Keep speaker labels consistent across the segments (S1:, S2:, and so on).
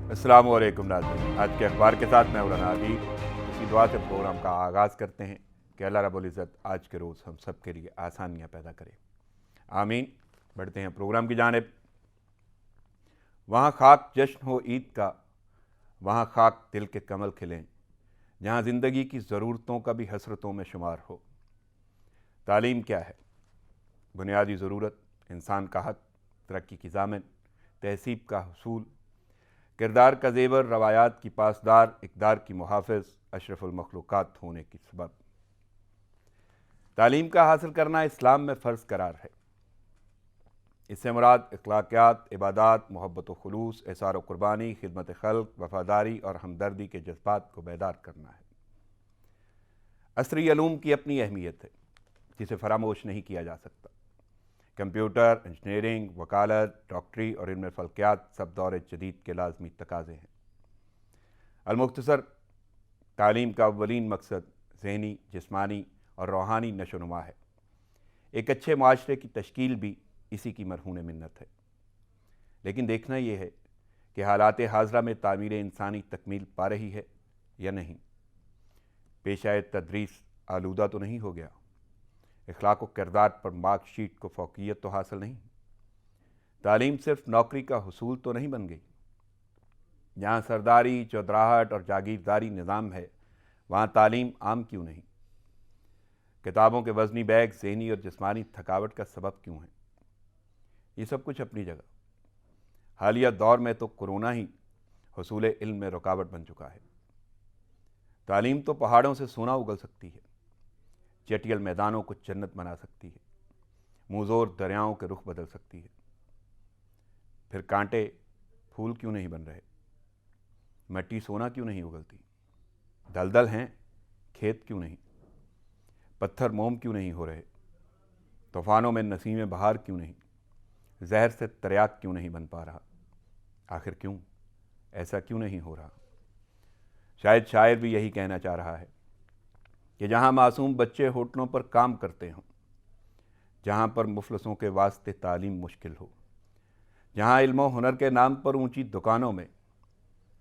S1: السلام علیکم ناظرین، آج کے اخبار کے ساتھ میں مولانا عبید اسی دعا سے پروگرام کا آغاز کرتے ہیں کہ اللہ رب العزت آج کے روز ہم سب کے لیے آسانیاں پیدا کرے، آمین۔ بڑھتے ہیں پروگرام کی جانب۔ وہاں خاک جشن ہو عید کا، وہاں خاک دل کے کمل کھلیں، جہاں زندگی کی ضرورتوں کا بھی حسرتوں میں شمار ہو۔ تعلیم کیا ہے؟ بنیادی ضرورت، انسان کا حق، ترقی کی ضامن، تہذیب کا حصول، کردار کا زیور، روایات کی پاسدار، اقدار کی محافظ، اشرف المخلوقات ہونے کی سبب۔ تعلیم کا حاصل کرنا اسلام میں فرض قرار ہے۔ اس سے مراد اخلاقیات، عبادات، محبت و خلوص، احسار و قربانی، خدمت خلق، وفاداری اور ہمدردی کے جذبات کو بیدار کرنا ہے۔ عصری علوم کی اپنی اہمیت ہے جسے فراموش نہیں کیا جا سکتا۔ کمپیوٹر، انجینئرنگ، وکالت، ڈاکٹری اور علم فلکیات سب دور جدید کے لازمی تقاضے ہیں۔ المختصر، تعلیم کا اولین مقصد ذہنی، جسمانی اور روحانی نشو و نما ہے۔ ایک اچھے معاشرے کی تشکیل بھی اسی کی مرہون منت ہے۔ لیکن دیکھنا یہ ہے کہ حالات حاضرہ میں تعمیر انسانی تکمیل پا رہی ہے یا نہیں۔ پیشہ تدریس آلودہ تو نہیں ہو گیا؟ اخلاق و کردار پر مارک شیٹ کو فوقیت تو حاصل نہیں؟ تعلیم صرف نوکری کا حصول تو نہیں بن گئی؟ جہاں سرداری، چودراہٹ اور جاگیرداری نظام ہے، وہاں تعلیم عام کیوں نہیں؟ کتابوں کے وزنی بیگ ذہنی اور جسمانی تھکاوٹ کا سبب کیوں ہیں؟ یہ سب کچھ اپنی جگہ۔ حالیہ دور میں تو کورونا ہی حصول علم میں رکاوٹ بن چکا ہے۔ تعلیم تو پہاڑوں سے سونا اگل سکتی ہے، چٹیل میدانوں کو جنت بنا سکتی ہے، موزور دریاؤں کے رخ بدل سکتی ہے۔ پھر کانٹے پھول کیوں نہیں بن رہے؟ مٹی سونا کیوں نہیں اگلتی؟ دلدل ہیں کھیت کیوں نہیں؟ پتھر موم کیوں نہیں ہو رہے؟ طوفانوں میں نسیم بہار کیوں نہیں؟ زہر سے تریاک کیوں نہیں بن پا رہا؟ آخر کیوں؟ ایسا کیوں نہیں ہو رہا؟ شاید شاعر بھی یہی کہنا چاہ رہا ہے کہ جہاں معصوم بچے ہوٹلوں پر کام کرتے ہوں، جہاں پر مفلسوں کے واسطے تعلیم مشکل ہو، جہاں علم و ہنر کے نام پر اونچی دکانوں میں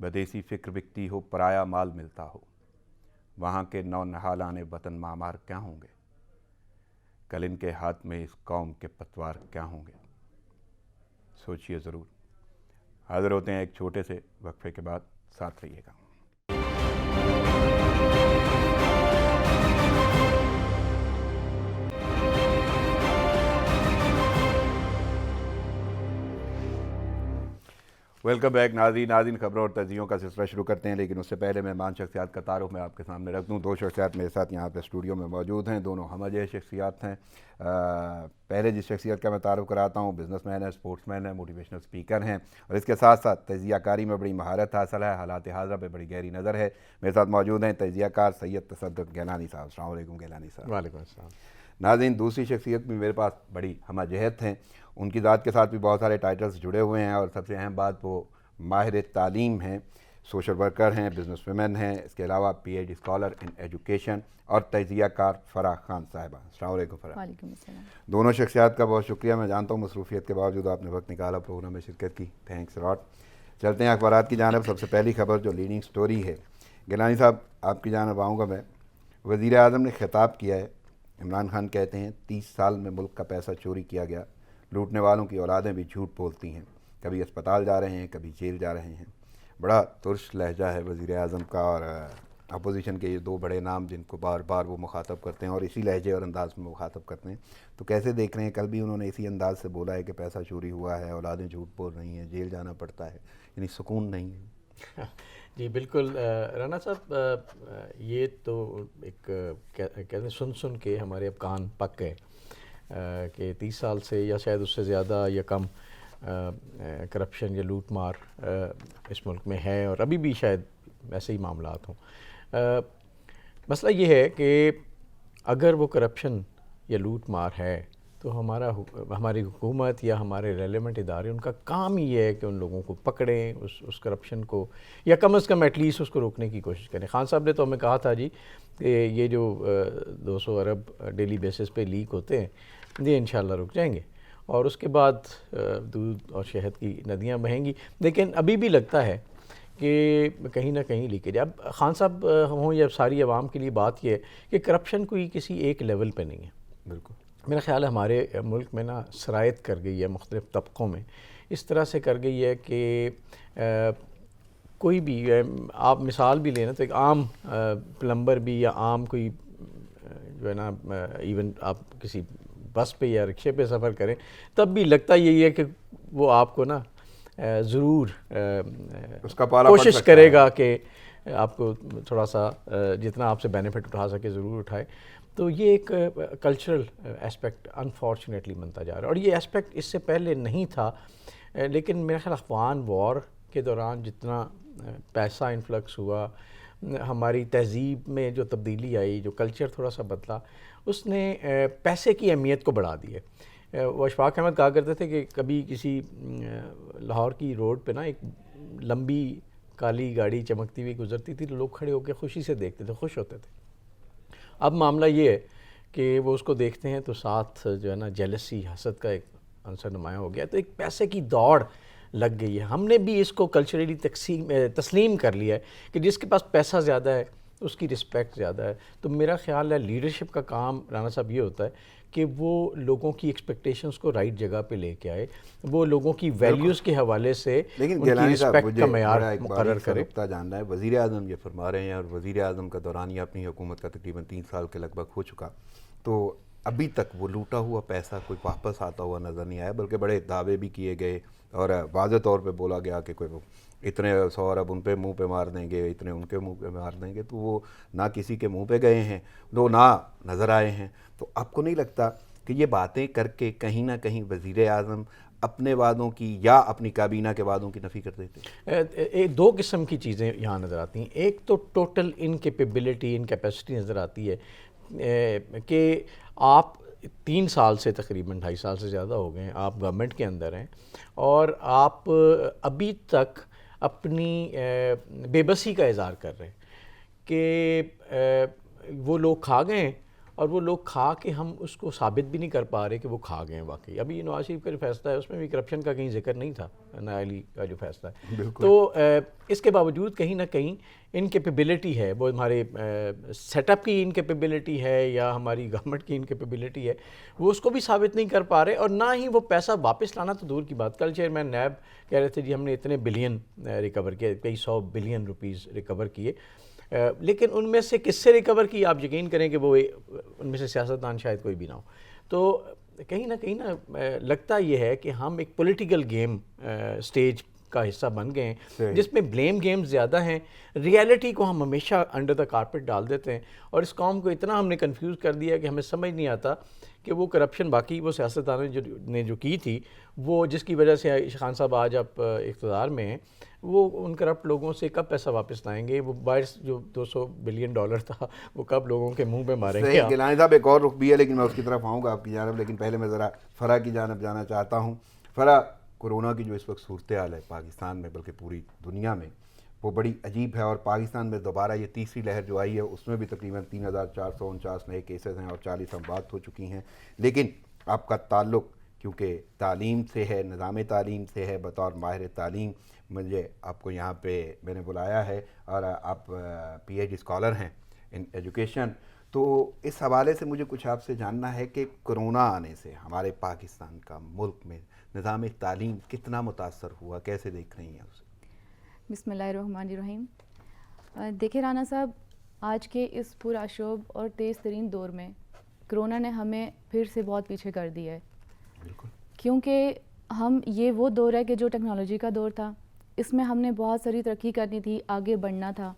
S1: بدیسی فکر بکتی ہو، پرایا مال ملتا ہو، وہاں کے نو نہالان وطن معمار کیا ہوں گے؟ کل ان کے ہاتھ میں اس قوم کے پتوار کیا ہوں گے؟ سوچئے ضرور۔ حاضر ہوتے ہیں ایک چھوٹے سے وقفے کے بعد، ساتھ رہیے گا۔ ویلکم بیک ناظرین، خبروں اور تجزیوں کا سلسلہ شروع کرتے ہیں، لیکن اس سے پہلے مہمان شخصیات کا تعارف میں آپ کے سامنے رکھ دوں۔ دو شخصیات میرے ساتھ یہاں پہ اسٹوڈیو میں موجود ہیں، دونوں ہمہ جہت شخصیات ہیں۔ پہلے جس شخصیت کا میں تعارف کراتا ہوں، بزنس مین ہے، اسپورٹس مین ہے، موٹیویشنل اسپیکر ہیں، اور اس کے ساتھ ساتھ تجزیہ کاری میں بڑی مہارت حاصل ہے، حالات حاضرہ پہ بڑی گہری نظر ہے۔ میرے ساتھ موجود ہیں تجزیہ کار سید تصدق گیلانی صاحب۔ السلام علیکم گیلانی صاحب۔
S2: وعلیکم السلام۔
S1: ناظرین، دوسری شخصیت بھی میرے پاس بڑی ہمہ جہت ہیں، ان کی ذات کے ساتھ بھی بہت سارے ٹائٹلز جڑے ہوئے ہیں، اور سب سے اہم بات وہ ماہر تعلیم ہیں، سوشل ورکر ہیں، بزنس ویمن ہیں، اس کے علاوہ P H D scholar in education اور تجزیہ کار فرح خان صاحبہ۔ السلام علیکم فرح۔
S3: وعلیکم السلام۔
S1: دونوں شخصیات کا بہت شکریہ، میں جانتا ہوں مصروفیت کے باوجود آپ نے وقت نکالا پروگرام میں شرکت کی، تھینکس لاٹ۔ چلتے ہیں اخبارات کی جانب۔ سب سے پہلی خبر جو لیڈنگ سٹوری ہے، گیلانی صاحب آپ کی جانب آؤں گا میں۔ وزیر اعظم نے خطاب کیا ہے، عمران خان کہتے ہیں 30 سال میں ملک کا پیسہ چوری کیا گیا، لوٹنے والوں کی اولادیں بھی جھوٹ بولتی ہیں، کبھی اسپتال جا رہے ہیں، کبھی جیل جا رہے ہیں۔ بڑا ترش لہجہ ہے وزیر اعظم کا، اور اپوزیشن کے یہ دو بڑے نام جن کو بار بار وہ مخاطب کرتے ہیں اور اسی لہجے اور انداز میں مخاطب کرتے ہیں، تو کیسے دیکھ رہے ہیں؟ کل بھی انہوں نے اسی انداز سے بولا ہے کہ پیسہ چوری ہوا ہے، اولادیں جھوٹ بول رہی ہیں، جیل جانا پڑتا ہے، یعنی سکون نہیں ہے۔
S2: جی بالکل رانا صاحب، یہ تو ایک کہتے ہیں سن کے ہمارے اب کان پک گئے کہ 30 سال سے یا شاید اس سے زیادہ یا کم کرپشن یا لوٹ مار اس ملک میں ہے، اور ابھی بھی شاید ایسے ہی معاملات ہوں۔ مسئلہ یہ ہے کہ اگر وہ کرپشن یا لوٹ مار ہے تو ہماری حکومت یا ہمارے ریلیونٹ ادارے، ان کا کام ہی یہ ہے کہ ان لوگوں کو پکڑیں، اس کرپشن کو، یا کم از کم ایٹ لیسٹ اس کو روکنے کی کوشش کریں۔ خان صاحب نے تو ہمیں کہا تھا جی کہ یہ جو 200 ارب ڈیلی بیسس پہ لیک ہوتے ہیں، یہ انشاءاللہ رک جائیں گے، اور اس کے بعد دودھ اور شہد کی ندیاں بہیں گی۔ لیکن ابھی بھی لگتا ہے کہ کہیں نہ کہیں لیکیج. اب خان صاحب ہوں یا ساری عوام کے لیے بات یہ ہے کہ کرپشن کوئی کسی ایک لیول پہ نہیں ہے.
S1: بالکل
S2: میرا خیال ہے ہمارے ملک میں نا سرایت کر گئی ہے مختلف طبقوں میں, اس طرح سے کر گئی ہے کہ کوئی بھی آپ مثال بھی لینا تو ایک عام پلمبر بھی یا عام کوئی جو ہے نا ایون آپ کسی بس پہ یا رکشے پہ سفر کریں تب بھی لگتا یہی ہے کہ وہ آپ کو نا ضرور
S1: اس کا پالا
S2: کوشش کرے گا کہ آپ کو تھوڑا سا جتنا آپ سے بینیفٹ اٹھا سکے ضرور اٹھائے. تو یہ ایک کلچرل اسپیکٹ انفارچونیٹلی بنتا جا رہا ہے, اور یہ اسپیکٹ اس سے پہلے نہیں تھا. لیکن میرا خیال افغان وار کے دوران جتنا پیسہ انفلکس ہوا, ہماری تہذیب میں جو تبدیلی آئی, جو کلچر تھوڑا سا بدلا, اس نے پیسے کی اہمیت کو بڑھا دی ہے. وہ اشفاق احمد کہا کرتے تھے کہ کبھی کسی لاہور کی روڈ پہ نا ایک لمبی کالی گاڑی چمکتی ہوئی گزرتی تھی تو لوگ کھڑے ہو کے خوشی سے دیکھتے تھے, خوش ہوتے تھے. اب معاملہ یہ ہے کہ وہ اس کو دیکھتے ہیں تو ساتھ جو ہے نا جیلسی, حسد کا ایک عنصر نمایاں ہو گیا. تو ایک پیسے کی دوڑ لگ گئی ہے. ہم نے بھی اس کو کلچرلی تسلیم کر لیا ہے کہ جس کے پاس پیسہ زیادہ ہے اس کی رسپیکٹ زیادہ ہے. تو میرا خیال ہے لیڈرشپ کا کام رانا صاحب یہ ہوتا ہے کہ وہ لوگوں کی ایکسپیکٹیشنز کو رائٹ جگہ پہ لے کے آئے, وہ لوگوں کی ویلیوز کے حوالے سے ان کی رسپیکٹ کا معیار مقرر کرے.
S1: نقطہ جاننا ہے, وزیر اعظم یہ فرما رہے ہیں اور وزیر اعظم کا دوران یہ اپنی حکومت کا تقریباً 3 سال کے لگ بھگ ہو چکا, تو ابھی تک وہ لوٹا ہوا پیسہ کوئی واپس آتا ہوا نظر نہیں آیا, بلکہ بڑے دعوے بھی کیے گئے اور واضح طور پہ بولا گیا کہ کوئی اتنے 100 ارب ان پہ منہ پہ مار دیں گے, اتنے ان کے منہ پہ مار دیں گے. تو وہ نہ کسی کے منہ پہ گئے ہیں, وہ نہ نظر آئے ہیں. تو آپ کو نہیں لگتا کہ یہ باتیں کر کے کہیں نہ کہیں وزیر اعظم اپنے وعدوں کی یا اپنی کابینہ کے وعدوں کی نفی کر دیتے؟
S2: دو قسم کی چیزیں یہاں نظر آتی ہیں. ایک تو ٹوٹل انکیپیبلٹی, انکیپیسٹی نظر آتی ہے کہ آپ 3 سال سے تقریباً 2.5 سال سے زیادہ ہو گئے ہیں آپ گورنمنٹ کے اندر ہیں, اور آپ ابھی تک اپنی بے بسی کا اظہار کر رہے ہیں کہ وہ لوگ کھا گئے ہیں, اور وہ لوگ کھا کے ہم اس کو ثابت بھی نہیں کر پا رہے کہ وہ کھا گئے ہیں واقعی. ابھی نواز شریف کا جو فیصلہ ہے اس میں بھی کرپشن کا کہیں ذکر نہیں تھا, نااہلی کا جو فیصلہ ہے. تو اس کے باوجود کہیں نہ کہیں انکیپیبلٹی ہے, وہ ہمارے سیٹ اپ کی انکیپیبلٹی ہے یا ہماری گورنمنٹ کی انکیپیبلٹی ہے, وہ اس کو بھی ثابت نہیں کر پا رہے, اور نہ ہی وہ پیسہ واپس لانا تو دور کی بات. کل چیئرمین نیب کہہ رہے تھے جی ہم نے اتنے بلین ریکور کیے, کئی 100 بلین روپیز ریکور کیے, لیکن ان میں سے کس سے ریکور کی آپ یقین کریں کہ وہ ان میں سے سیاستدان شاید کوئی بھی نہ ہو. تو کہیں نہ لگتا یہ ہے کہ ہم ایک پولیٹیکل گیم سٹیج کا حصہ بن گئے ہیں جس میں بلیم گیم زیادہ ہیں. ریالٹی کو ہم ہمیشہ انڈر دا کارپٹ ڈال دیتے ہیں, اور اس قوم کو اتنا ہم نے کنفیوز کر دیا کہ ہمیں سمجھ نہیں آتا کہ وہ کرپشن باقی وہ سیاستدانوں نے جو کی تھی, وہ جس کی وجہ سے خان صاحب آج آپ اقتدار میں ہیں, وہ ان کرپٹ لوگوں سے کب پیسہ واپس لائیں گے؟ وہ باعث جو $200 بلین تھا وہ کب لوگوں کے منہ پہ ماریں گے؟
S1: گیلانی صاحب ایک اور رخ بھی ہے, لیکن میں اس کی طرف آؤں گا آپ کی جانب, لیکن پہلے میں ذرا فرا کی جانب جانا چاہتا ہوں. فرا, کورونا کی جو اس وقت صورتحال ہے پاکستان میں بلکہ پوری دنیا میں, وہ بڑی عجیب ہے, اور پاکستان میں دوبارہ یہ تیسری لہر جو آئی ہے اس میں بھی تقریباً 3449 نئے کیسز ہیں اور 40 اموات ہو چکی ہیں. لیکن آپ کا تعلق کیونکہ تعلیم سے ہے, نظام تعلیم سے ہے, بطور ماہر تعلیم مجھے آپ کو یہاں پہ میں نے بلایا ہے, اور آپ پی ایچ ڈی اسکالر ہیں ان ایجوکیشن. تو اس حوالے سے مجھے کچھ آپ سے جاننا ہے کہ کرونا آنے سے ہمارے پاکستان کا, ملک میں نظام تعلیم کتنا متاثر ہوا, کیسے دیکھ رہی ہیں اسے؟
S3: بسم اللہ الرحمن الرحیم. دیکھیں رانا صاحب, آج کے اس پرآشوب اور تیز ترین دور میں کرونا نے ہمیں پھر سے بہت پیچھے کر دیا ہے.
S1: بالکل,
S3: کیونکہ یہ وہ دور ہے کہ جو ٹیکنالوجی کا دور تھا, اس میں ہم نے بہت ساری ترقی کرنی تھی, آگے بڑھنا تھا,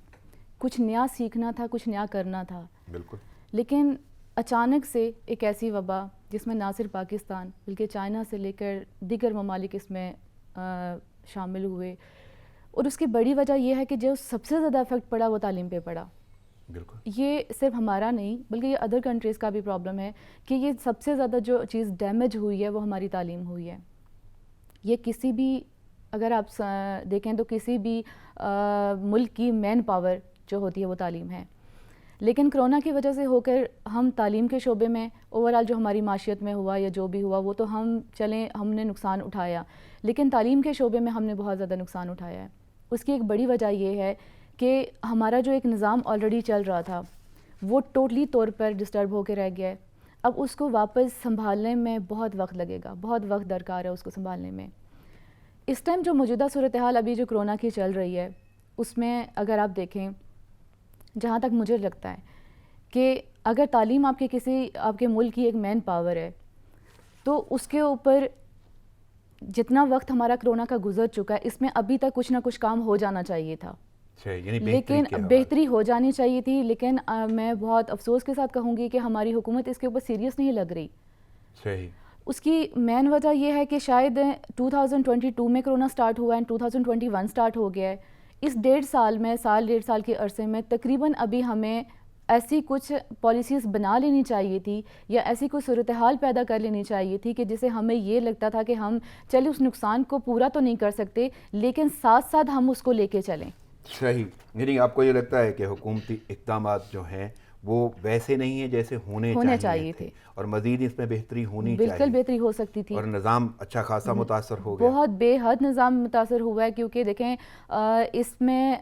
S3: کچھ نیا سیکھنا تھا, کچھ نیا کرنا تھا.
S1: بالکل.
S3: لیکن اچانک سے ایک ایسی وبا جس میں نہ صرف پاکستان بلکہ چائنا سے لے کر دیگر ممالک اس میں شامل ہوئے, اور اس کی بڑی وجہ یہ ہے کہ جو سب سے زیادہ افیکٹ پڑا وہ تعلیم پہ پڑا.
S1: بالکل.
S3: یہ صرف ہمارا نہیں بلکہ یہ ادر کنٹریز کا بھی پرابلم ہے کہ یہ سب سے زیادہ جو چیز ڈیمیج ہوئی ہے وہ ہماری تعلیم ہوئی ہے. یہ کسی بھی, اگر آپ دیکھیں تو کسی بھی ملک کی مین پاور جو ہوتی ہے وہ تعلیم ہے. لیکن کرونا کی وجہ سے ہو کر ہم تعلیم کے شعبے میں اوورآل جو ہماری معاشیت میں ہوا یا جو بھی ہوا وہ تو ہم نے نقصان اٹھایا, لیکن تعلیم کے شعبے میں ہم نے بہت زیادہ نقصان اٹھایا ہے. اس کی ایک بڑی وجہ یہ ہے کہ ہمارا جو ایک نظام آلریڈی چل رہا تھا وہ ٹوٹلی طور پر ڈسٹرب ہو کے رہ گیا ہے. اب اس کو واپس سنبھالنے میں بہت وقت لگے گا, بہت وقت درکار ہے اس کو سنبھالنے میں. اس ٹائم جو موجودہ صورتحال ابھی جو کرونا کی چل رہی ہے اس میں اگر آپ دیکھیں, جہاں تک مجھے لگتا ہے کہ اگر تعلیم آپ کے ملک کی ایک مین پاور ہے تو اس کے اوپر جتنا وقت ہمارا کرونا کا گزر چکا ہے اس میں ابھی تک کچھ نہ کچھ کام ہو جانا چاہیے تھا, لیکن بہتری ہو جانی چاہیے تھی. لیکن میں بہت افسوس کے ساتھ کہوں گی کہ ہماری حکومت اس کے اوپر سیریس نہیں لگ رہی. اس کی مین وجہ یہ ہے کہ شاید 2022 میں کرونا سٹارٹ ہوا ہے, 2021 سٹارٹ ہو گیا ہے. اس 1.5 سال کے عرصے میں تقریباً ابھی ہمیں ایسی کچھ پالیسیز بنا لینی چاہیے تھی یا ایسی کوئی صورتحال پیدا کر لینی چاہیے تھی کہ جسے ہمیں یہ لگتا تھا کہ ہم چلے اس نقصان کو پورا تو نہیں کر سکتے لیکن ساتھ ساتھ ہم اس کو لے کے چلیں.
S1: صحیح. یعنی آپ کو یہ لگتا ہے کہ حکومتی اقدامات جو ہیں وہ ویسے نہیں ہیں جیسے ہونے چاہیے تھے اور مزید اس میں بہتری ہونی چاہیے,
S3: بالکل بہتری ہو سکتی تھی,
S1: اور نظام اچھا خاصا متاثر ہو گیا,
S3: بہت بے حد نظام متاثر ہوا ہے. کیونکہ دیکھیں اس میں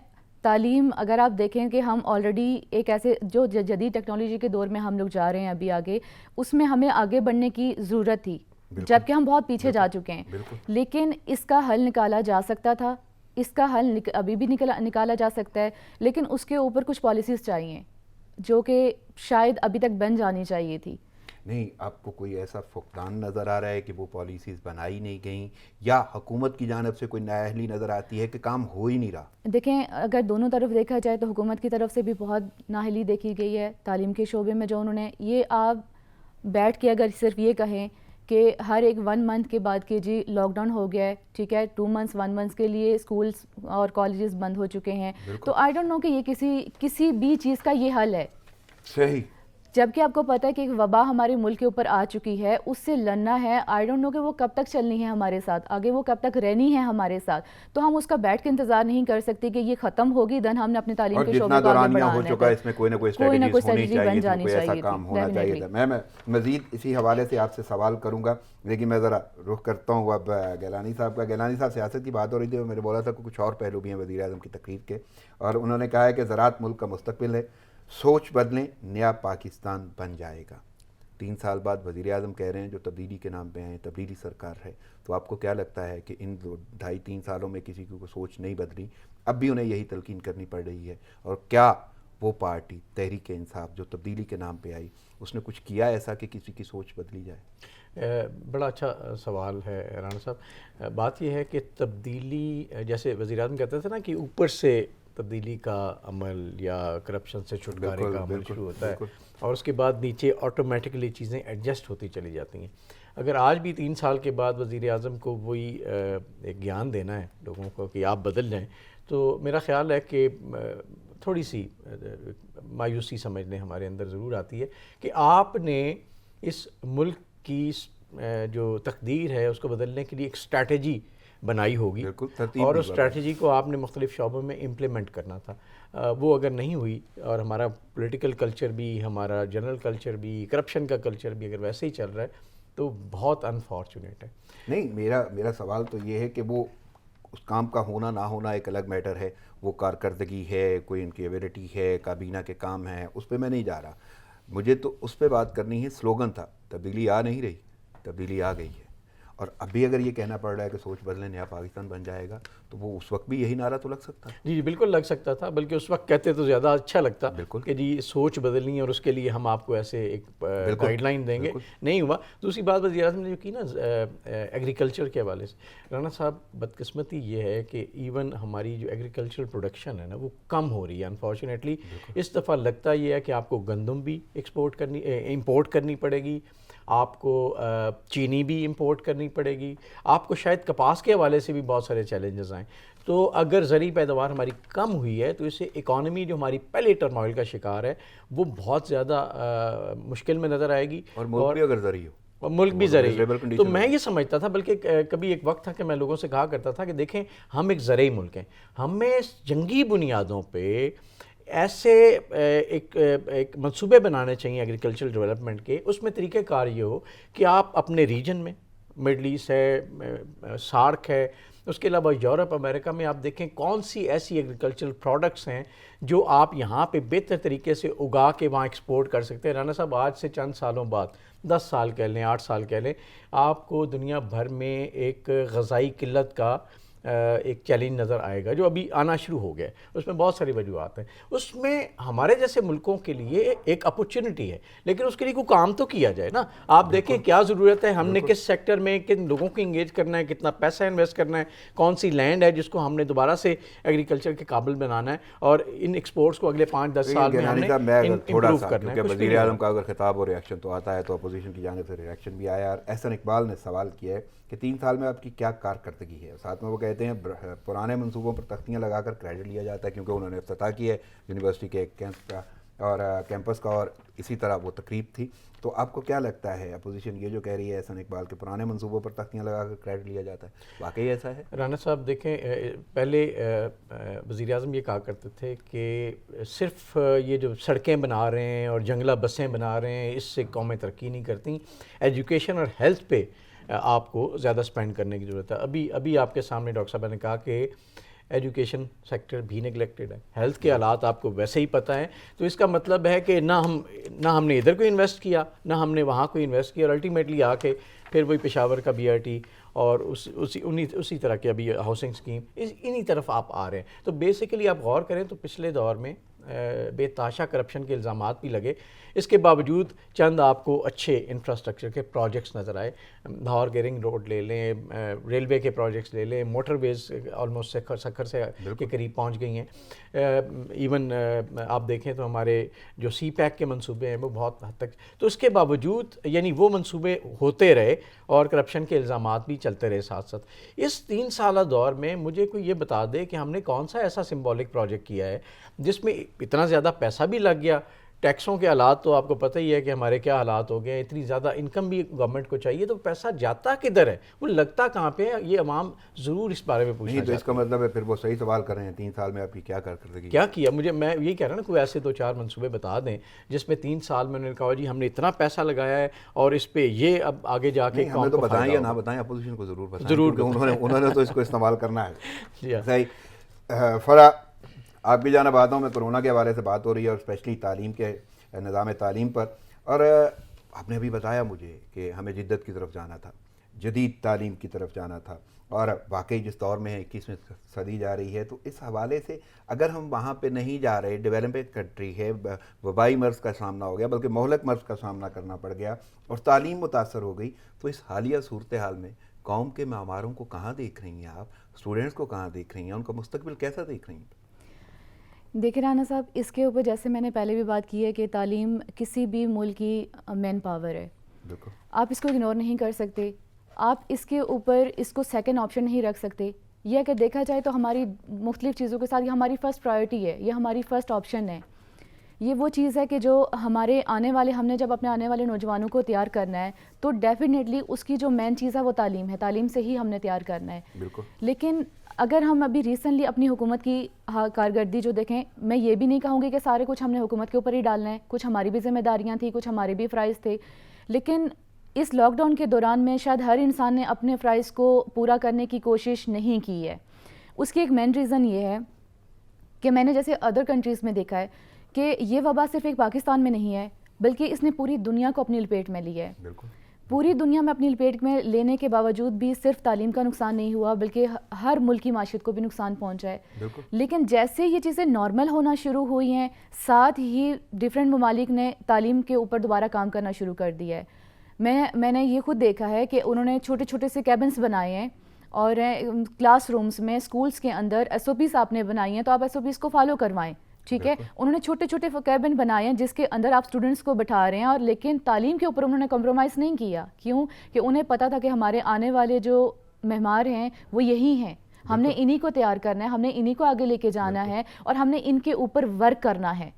S3: تعلیم اگر آپ دیکھیں کہ ہم آلریڈی ایک ایسے جو جدید ٹیکنالوجی کے دور میں ہم لوگ جا رہے ہیں ابھی آگے, اس میں ہمیں آگے بڑھنے کی ضرورت تھی جبکہ ہم بہت پیچھے جا چکے ہیں. لیکن اس کا حل نکالا جا سکتا تھا, اس کا حل ابھی بھی نکالا جا سکتا ہے, لیکن اس کے اوپر کچھ پالیسیز چاہیے جو کہ شاید ابھی تک بن جانی چاہیے تھی.
S1: نہیں, آپ کو کوئی ایسا فقدان نظر آ رہا ہے کہ وہ پالیسیز بنائی نہیں گئیں یا حکومت کی جانب سے کوئی نااہلی نظر آتی ہے کہ کام ہو ہی نہیں رہا؟
S3: دیکھیں اگر دونوں طرف دیکھا جائے تو حکومت کی طرف سے بھی بہت نااہلی دیکھی گئی ہے تعلیم کے شعبے میں. جو انہوں نے یہ آپ بیٹھ کے اگر صرف یہ کہیں کہ ہر ایک 1 منتھ کے بعد کہ جی لاک ڈاؤن ہو گیا ہے, ٹھیک ہے, 2 منتھس 1 منتھس کے لیے اسکولس اور کالجز بند ہو چکے ہیں, تو آئی ڈونٹ نو کہ یہ کسی بھی چیز کا یہ حل ہے.
S1: صحیح.
S3: جبکہ آپ کو پتہ ہے کہ ایک وبا ہمارے ملک کے اوپر آ چکی ہے, اس سے لڑنا ہے. آئی ڈونٹ نو کہ وہ کب تک چلنی ہے ہمارے ساتھ, آگے وہ کب تک رہنی ہے ہمارے ساتھ, تو ہم اس کا بیٹھ کے انتظار نہیں کر سکتے کہ یہ ختم ہوگی دن ہم نے اپنی تعلیم کے شعبے کو آگے بڑھانا ہے.
S1: ہو چکا ہے اس میں کوئی نہ کوئی اسٹریٹجی بن جانی چاہیے, کوئی ایسا کام ہونا چاہیے تھا. میں مزید اسی حوالے سے آپ سے سوال کروں گا, لیکن میں ذرا رخ کرتا ہوں اب گیلانی صاحب کا. گیلانی صاحب, سیاست کی بات ہو رہی تھی, میں نے بولا تھا کہ کچھ اور پہلو بھی ہیں وزیر اعظم کی تقریر کے, اور انہوں نے کہا ہے کہ زراعت ملک کا مستقبل ہے, سوچ بدلیں, نیا پاکستان بن جائے گا. 3 سال بعد وزیر اعظم کہہ رہے ہیں جو تبدیلی کے نام پہ ہیں, تبدیلی سرکار ہے. تو آپ کو کیا لگتا ہے کہ ان 2.5-3 سالوں میں کسی کو سوچ نہیں بدلی, اب بھی انہیں یہی تلقین کرنی پڑ رہی ہے, اور کیا وہ پارٹی تحریک انصاف جو تبدیلی کے نام پہ آئی اس نے کچھ کیا ایسا کہ کسی کی سوچ بدلی جائے؟
S2: بڑا اچھا سوال ہے رانا صاحب. بات یہ ہے کہ تبدیلی, جیسے وزیر اعظم کہتے تھے نا کہ اوپر سے تبدیلی کا عمل یا کرپشن سے چھٹکارے کا عمل شروع ہوتا ہے اور اس کے بعد نیچے آٹومیٹکلی چیزیں ایڈجسٹ ہوتی چلی جاتی ہیں. اگر آج بھی 3 سال کے بعد وزیر اعظم کو وہی ایک گیان دینا ہے لوگوں کو کہ آپ بدل جائیں, تو میرا خیال ہے کہ تھوڑی سی مایوسی سمجھنے ہمارے اندر ضرور آتی ہے کہ آپ نے اس ملک کی جو تقدیر ہے اس کو بدلنے کے لیے ایک اسٹریٹجی بنائی ہوگی, اور اس اسٹریٹجی کو آپ نے مختلف شعبوں میں امپلیمنٹ کرنا تھا. وہ اگر نہیں ہوئی اور ہمارا پولیٹیکل کلچر بھی, ہمارا جنرل کلچر بھی, کرپشن کا کلچر بھی اگر ویسے ہی چل رہا ہے تو بہت انفارچونیٹ ہے.
S1: نہیں, میرا سوال تو یہ ہے کہ وہ اس کام کا ہونا نہ ہونا ایک الگ میٹر ہے, وہ کارکردگی ہے, کوئی ان کی ایبیلٹی ہے, کابینہ کے کام ہیں, اس پہ میں نہیں جا رہا. مجھے تو اس پہ بات کرنی ہے. سلوگن تھا تبدیلی آ نہیں رہی, تبدیلی آ گئی ہے, اور ابھی اگر یہ کہنا پڑ رہا ہے کہ سوچ بدلیں, نیا پاکستان بن جائے گا, تو وہ اس وقت بھی یہی نعرہ تو لگ سکتا ہے.
S2: جی بالکل لگ سکتا تھا, بلکہ اس وقت کہتے تو زیادہ اچھا لگتا کہ جی سوچ بدلنی ہے اور اس کے لیے ہم آپ کو ایسے ایک گائیڈ لائن دیں گے. نہیں ہوا. دوسری بات وزیر اعظم نے جو کی نا ایگریکلچر کے حوالے سے, رانا صاحب بدقسمتی یہ ہے کہ ایون ہماری جو ایگریکلچرل پروڈکشن ہے نا وہ کم ہو رہی ہے انفارچونیٹلی. اس دفعہ لگتا یہ ہے کہ آپ کو گندم بھی امپورٹ کرنی پڑے گی, آپ کو چینی بھی امپورٹ کرنی پڑے گی, آپ کو شاید کپاس کے حوالے سے بھی بہت سارے چیلنجز آئیں. تو اگر زرعی پیداوار ہماری کم ہوئی ہے تو اس سے اکانومی جو ہماری پہلے ٹرموائل کا شکار ہے وہ بہت زیادہ مشکل میں نظر آئے گی.
S1: اور ملک بھی اگر زرعی ہو,
S2: اور ملک بھی زرعی ہے. تو میں یہ سمجھتا تھا, بلکہ کبھی ایک وقت تھا کہ میں لوگوں سے کہا کرتا تھا کہ دیکھیں ہم ایک زرعی ملک ہیں, ہمیں جنگی بنیادوں پہ ایسے ایک منصوبے بنانے چاہیے ایگریکلچرل ڈیولپمنٹ کے. اس میں طریقہ کار یہ ہو کہ آپ اپنے ریجن میں, مڈل ایسٹ ہے, سارک ہے, اس کے علاوہ یورپ امریکہ میں آپ دیکھیں کون سی ایسی ایگریکلچرل پروڈکٹس ہیں جو آپ یہاں پہ بہتر طریقے سے اگا کے وہاں ایکسپورٹ کر سکتے ہیں. رانا صاحب آج سے چند سالوں بعد 10 سال کہہ لیں 8 سال کہہ لیں آپ کو دنیا بھر میں ایک غذائی قلت کا ایک چیلنج نظر آئے گا جو ابھی آنا شروع ہو گیا ہے. اس میں بہت ساری وجوہات ہیں. اس میں ہمارے جیسے ملکوں کے لیے ایک اپرچونٹی ہے لیکن اس کے لیے کوئی کام تو کیا جائے نا. آپ دیکھیں کیا ضرورت ہے, ہم نے کس سیکٹر میں کن لوگوں کو انگیج کرنا ہے, کتنا پیسہ انویسٹ کرنا ہے, کون سی لینڈ ہے جس کو ہم نے دوبارہ سے ایگریکلچر کے قابل بنانا ہے اور ان ایکسپورٹس کو اگلے 5-10 سال میں ہم نے امپروو کرنا ہے.
S1: وزیر اعظم کا اگر خطاب اور ریئیکشن تو آتا ہے تو اپوزیشن کی جانب سے ریئیکشن بھی آیا. اور احسن اقبال نے سوال کیا ہے کہ 3 سال میں آپ کی کیا کارکردگی ہے. ساتھ میں وہ کہتے ہیں پرانے منصوبوں پر تختیاں لگا کر کریڈٹ لیا جاتا ہے کیونکہ انہوں نے افتتاح کیا ہے یونیورسٹی کے کیمپ کا اور کیمپس کا, اور اسی طرح وہ تقریب تھی. تو آپ کو کیا لگتا ہے اپوزیشن یہ جو کہہ رہی ہے احسن اقبال کے پرانے منصوبوں پر تختیاں لگا کر کریڈٹ لیا جاتا ہے, واقعی ایسا ہے؟
S2: رانا صاحب دیکھیں پہلے وزیر اعظم یہ کہا کرتے تھے کہ صرف یہ جو سڑکیں بنا رہے ہیں اور جنگلہ بسیں بنا رہے ہیں اس سے قومیں ترقی نہیں کرتی, ایجوکیشن اور ہیلتھ پہ آپ کو زیادہ سپینڈ کرنے کی ضرورت ہے. ابھی آپ کے سامنے ڈاکٹر صاحب نے کہا کہ ایجوکیشن سیکٹر بھی نگلیکٹڈ ہے, ہیلتھ کے حالات آپ کو ویسے ہی پتہ ہیں. تو اس کا مطلب ہے کہ نہ ہم نے ادھر کوئی انویسٹ کیا نہ ہم نے وہاں کوئی انویسٹ کیا, اور الٹیمیٹلی آ کے پھر وہی پشاور کا بی آر ٹی اور اسی طرح کی ابھی ہاؤسنگ اسکیم انہی طرف آپ آ رہے ہیں. تو بیسیکلی آپ غور کریں تو پچھلے دور میں بے تحاشا کرپشن کے الزامات بھی لگے, اس کے باوجود چند آپ کو اچھے انفراسٹرکچر کے پروجیکٹس نظر آئے. لاہور گیرنگ روڈ لے لیں, ریلوے کے پروجیکٹس لے لیں, موٹر ویز آلموسٹ سکھر سے کے قریب پہنچ گئی ہیں. ایون آپ دیکھیں تو ہمارے جو سی پیک کے منصوبے ہیں وہ بہت حد تک, تو اس کے باوجود یعنی وہ منصوبے ہوتے رہے اور کرپشن کے الزامات بھی چلتے رہے ساتھ ساتھ. اس 3 سالہ دور میں مجھے کوئی یہ بتا دے کہ ہم نے کون سا ایسا سمبولک پروجیکٹ کیا ہے جس میں اتنا زیادہ پیسہ بھی لگ گیا. ٹیکسوں کے حالات تو آپ کو پتہ ہی ہے کہ ہمارے کیا حالات ہو گئے ہیں, اتنی زیادہ انکم بھی گورنمنٹ کو چاہیے, تو پیسہ جاتا کدھر ہے, وہ لگتا کہاں پہ ہے, یہ عوام ضرور اس بارے میں پوچھنا
S1: نہیں. تو اس کا مطلب ہے پھر وہ صحیح سوال کر رہے ہیں 3 سال میں آپ کی کیا کارکردگی
S2: کیا کیا. میں یہی کہہ رہا ہوں نا کوئی ایسے 2-4 منصوبے بتا دیں جس میں 3 سال میں انہوں نے کہا جی ہم نے اتنا پیسہ لگایا ہے اور اس پہ یہ اب آگے جا کے
S1: ہمیں تو بتائیں یا نہ بتائیں, اپوزیشن کو ضرور بتائیں, ضرور انہوں نے تو اس کو استعمال کرنا ہے. صحیح. فرا آپ کی جانب آتا ہوں میں. کرونا کے حوالے سے بات ہو رہی ہے اور اسپیشلی تعلیم کے نظام تعلیم پر, اور آپ نے ابھی بتایا مجھے کہ ہمیں جدت کی طرف جانا تھا, جدید تعلیم کی طرف جانا تھا, اور واقعی جس دور میں 21ویں صدی جا رہی ہے تو اس حوالے سے اگر ہم وہاں پہ نہیں جا رہے, ڈیولپنگ کنٹری ہے, وبائی مرض کا سامنا ہو گیا بلکہ مہلک مرض کا سامنا کرنا پڑ گیا اور تعلیم متاثر ہو گئی, تو اس حالیہ صورتحال میں قوم کے معماروں کو کہاں دیکھ رہی ہیں آپ, اسٹوڈنٹس کو کہاں دیکھ رہی ہیں, ان کا مستقبل کیسا دیکھ رہی ہیں؟
S3: دیکھیں رانا صاحب, اس کے اوپر جیسے میں نے پہلے بھی بات کی ہے کہ تعلیم کسی بھی ملک کی مین پاور ہے. آپ اس کو اگنور نہیں کر سکتے, آپ اس کے اوپر اس کو سیکنڈ آپشن نہیں رکھ سکتے. یہ اگر دیکھا جائے تو ہماری مختلف چیزوں کے ساتھ یہ ہماری فرسٹ پرائرٹی ہے, یہ ہماری فرسٹ آپشن ہے. یہ وہ چیز ہے کہ جو ہمارے ہم نے جب اپنے آنے والے نوجوانوں کو تیار کرنا ہے تو ڈیفینیٹلی اس کی جو مین چیز ہے وہ تعلیم ہے, تعلیم سے ہی ہم نے تیار کرنا ہے. لیکن اگر ہم ابھی ریسنٹلی اپنی حکومت کی کارکردگی جو دیکھیں, میں یہ بھی نہیں کہوں گی کہ سارے کچھ ہم نے حکومت کے اوپر ہی ڈالنا ہے, کچھ ہماری بھی ذمہ داریاں تھیں, کچھ ہمارے بھی فرائض تھے. لیکن اس لاک ڈاؤن کے دوران میں شاید ہر انسان نے اپنے فرائض کو پورا کرنے کی کوشش نہیں کی ہے. اس کی ایک مین ریزن یہ ہے کہ میں نے جیسے ادر کنٹریز میں دیکھا ہے کہ یہ وبا صرف ایک پاکستان میں نہیں ہے بلکہ اس نے پوری دنیا کو اپنی لپیٹ میں لی ہے. پوری دنیا میں اپنی لپیٹ میں لینے کے باوجود بھی صرف تعلیم کا نقصان نہیں ہوا بلکہ ہر ملک کی معیشت کو بھی نقصان پہنچا ہے. لیکن جیسے یہ چیزیں نارمل ہونا شروع ہوئی ہیں, ساتھ ہی ڈیفرنٹ ممالک نے تعلیم کے اوپر دوبارہ کام کرنا شروع کر دیا ہے. میں نے یہ خود دیکھا ہے کہ انہوں نے چھوٹے چھوٹے سے کیبنس بنائے ہیں اور کلاس رومز میں اسکولز کے اندر ایس او پیز آپ نے بنائی ہیں تو آپ ایس او پیز کو فالو کروائیں. ٹھیک ہے, انہوں نے چھوٹے چھوٹے کیبن بنائے ہیں جس کے اندر آپ اسٹوڈنٹس کو بٹھا رہے ہیں, اور لیکن تعلیم کے اوپر انہوں نے کمپرومائز نہیں کیا. کیوں؟ کہ انہیں پتہ تھا کہ ہمارے آنے والے جو مہمان ہیں وہ یہی ہیں, ہم نے انہی کو تیار کرنا ہے, ہم نے انہی کو آگے لے کے جانا ہے اور ہم نے ان کے اوپر ورک کرنا ہے.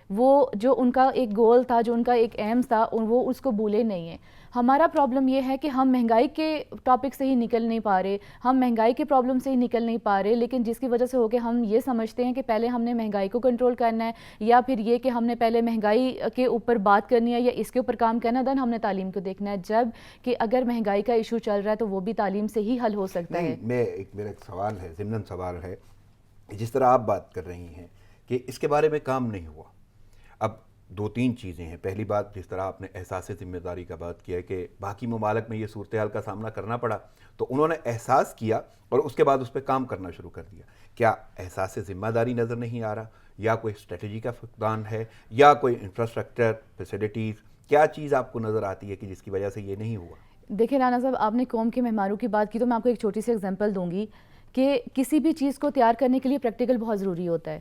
S3: وہ جو ان کا ایک گول تھا, جو ان کا ایک ایم تھا, وہ اس کو بھولے نہیں ہیں. ہمارا پرابلم یہ ہے کہ ہم مہنگائی کے ٹاپک سے ہی نکل نہیں پا رہے, ہم مہنگائی کے پرابلم سے ہی نکل نہیں پا رہے, لیکن جس کی وجہ سے ہو کہ ہم یہ سمجھتے ہیں کہ پہلے ہم نے مہنگائی کو کنٹرول کرنا ہے, یا پھر یہ کہ ہم نے پہلے مہنگائی کے اوپر بات کرنی ہے یا اس کے اوپر کام کرنا ہے, دین ہم نے تعلیم کو دیکھنا ہے. جب کہ اگر مہنگائی کا ایشو چل رہا ہے تو وہ بھی تعلیم سے ہی حل ہو سکتا ہے.
S1: میرا ایک سوال ہے, ضمن سوال ہے, جس طرح آپ بات کر رہی ہیں کہ اس کے بارے میں کام نہیں ہوا. اب دو تین چیزیں ہیں. پہلی بات, جس طرح آپ نے احساس ذمہ داری کا بات کیا کہ باقی ممالک میں یہ صورتحال کا سامنا کرنا پڑا تو انہوں نے احساس کیا اور اس کے بعد اس پہ کام کرنا شروع کر دیا. کیا احساس ذمہ داری نظر نہیں آ رہا, یا کوئی اسٹریٹجی کا فقدان ہے, یا کوئی انفراسٹرکچر فیسلٹیز, کیا چیز آپ کو نظر آتی ہے کہ جس کی وجہ سے یہ نہیں ہوا؟
S3: دیکھیں رانا صاحب, آپ نے قوم کے معماروں کی بات کی تو میں آپ کو ایک چھوٹی سی ایگزامپل دوں گی کہ کسی بھی چیز کو تیار کرنے کے لیے پریکٹیکل بہت ضروری ہوتا ہے.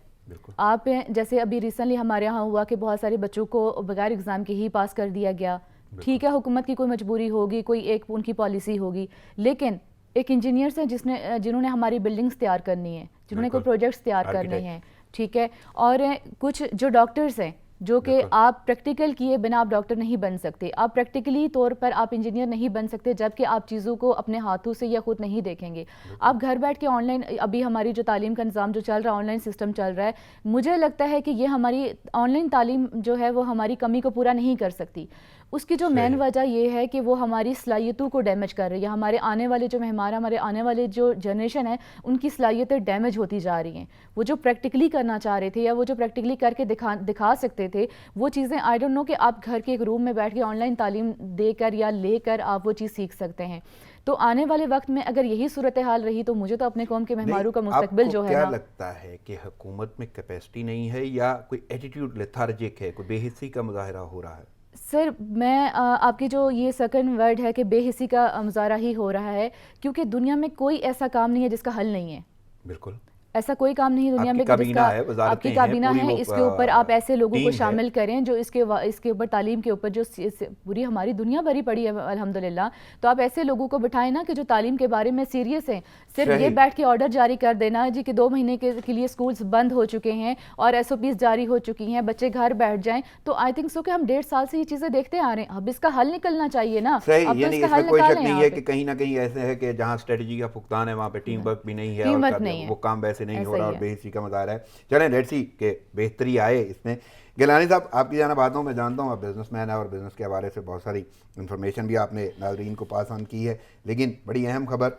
S3: آپ جیسے ابھی ریسنٹلی ہمارے یہاں ہوا کہ بہت سارے بچوں کو بغیر ایگزام کے ہی پاس کر دیا گیا. ٹھیک ہے, حکومت کی کوئی مجبوری ہوگی, کوئی ایک ان کی پالیسی ہوگی, لیکن ایک انجینئرس ہیں جنہوں نے ہماری بلڈنگز تیار کرنی ہیں, جنہوں نے کوئی پروجیکٹس تیار کرنے ہیں, ٹھیک ہے, اور کچھ جو ڈاکٹرز ہیں جو کہ آپ پریکٹیکل کیے بنا آپ ڈاکٹر نہیں بن سکتے, آپ پریکٹیکلی طور پر آپ انجینئر نہیں بن سکتے جب کہ آپ چیزوں کو اپنے ہاتھوں سے یا خود نہیں دیکھیں گے. آپ گھر بیٹھ کے آن لائن, ابھی ہماری جو تعلیم کا نظام جو چل رہا ہے, آن لائن سسٹم چل رہا ہے, مجھے لگتا ہے کہ یہ ہماری آن لائن تعلیم جو ہے وہ ہماری کمی کو پورا نہیں کر سکتی. اس کی جو مین وجہ یہ ہے کہ وہ ہماری صلاحیتوں کو ڈیمیج کر رہی ہے. ہمارے آنے والے جو مہمان, ہمارے آنے والے جو جنریشن ہے, ان کی صلاحیتیں ڈیمیج ہوتی جا رہی ہیں. وہ جو پریکٹیکلی کرنا چاہ رہے تھے یا وہ جو پریکٹیکلی کر کے دکھا سکتے تھے, وہ چیزیں آئی ڈونٹ نو کہ آپ گھر کے ایک روم میں بیٹھ کے آن لائن تعلیم دے کر یا لے کر آپ وہ چیز سیکھ سکتے ہیں. تو آنے والے وقت میں اگر یہی صورتحال رہی تو مجھے تو اپنے قوم کے مہمانوں کا مستقبل جو ہے نا,
S1: کیا لگتا ہے کہ حکومت میں کیپیسٹی نہیں ہے, یا کوئی ایٹیٹیوڈ لیتھارجک ہے, کوئی بے حسی کا مظاہرہ ہو رہا ہے؟
S3: سر میں آپ کی جو یہ سیکنڈ ورڈ ہے کہ بے حسی کا مظاہرہ ہی ہو رہا ہے, کیونکہ دنیا میں کوئی ایسا کام نہیں ہے جس کا حل نہیں ہے.
S1: بالکل,
S3: ایسا کوئی کام نہیں ہے دنیا میں جس کا آپ کی کابینہ ہے, اس کے اوپر آپ ایسے لوگوں کو شامل کریں جو اس کے اوپر تعلیم کے اوپر جو پوری ہماری دنیا بھری پڑی ہے الحمدللہ, تو آپ ایسے لوگوں کو بٹھائیں نا کہ جو تعلیم کے بارے میں سیریس ہیں. صرف یہ بیٹھ کے آرڈر جاری کر دینا جی کہ 2 مہینے کے لیے سکولز بند ہو چکے ہیں اور SOPs جاری ہو چکی ہیں, بچے گھر بیٹھ جائیں, تو آئی تھنک سو کہ ہم 1.5 سال سے یہ چیزیں دیکھتے آ رہے ہیں. اب اس کا حل نکلنا چاہیے نا.
S1: صحیح, یعنی اس میں کوئی شک نہیں ہے کہ کہیں نہ کہیں ایسے ہے کہ جہاں اسٹریٹجی کا فقدان ہے وہاں پہ ٹیم ورک بھی نہیں ہے, اور وہ کام ویسے نہیں ہو رہا, اور بے کا مظاہرہ ہے. چلیں لیٹس سی کہ بہتری آئے اس میں. گیلانی صاحب, آپ کی جانب آتا ہوں, میں جانتا ہوں آپ بزنس مین ہیں اور بزنس کے حوالے سے بہت ساری انفارمیشن بھی آپ نے ناظرین کو پاس آن کی ہے, لیکن بڑی اہم خبر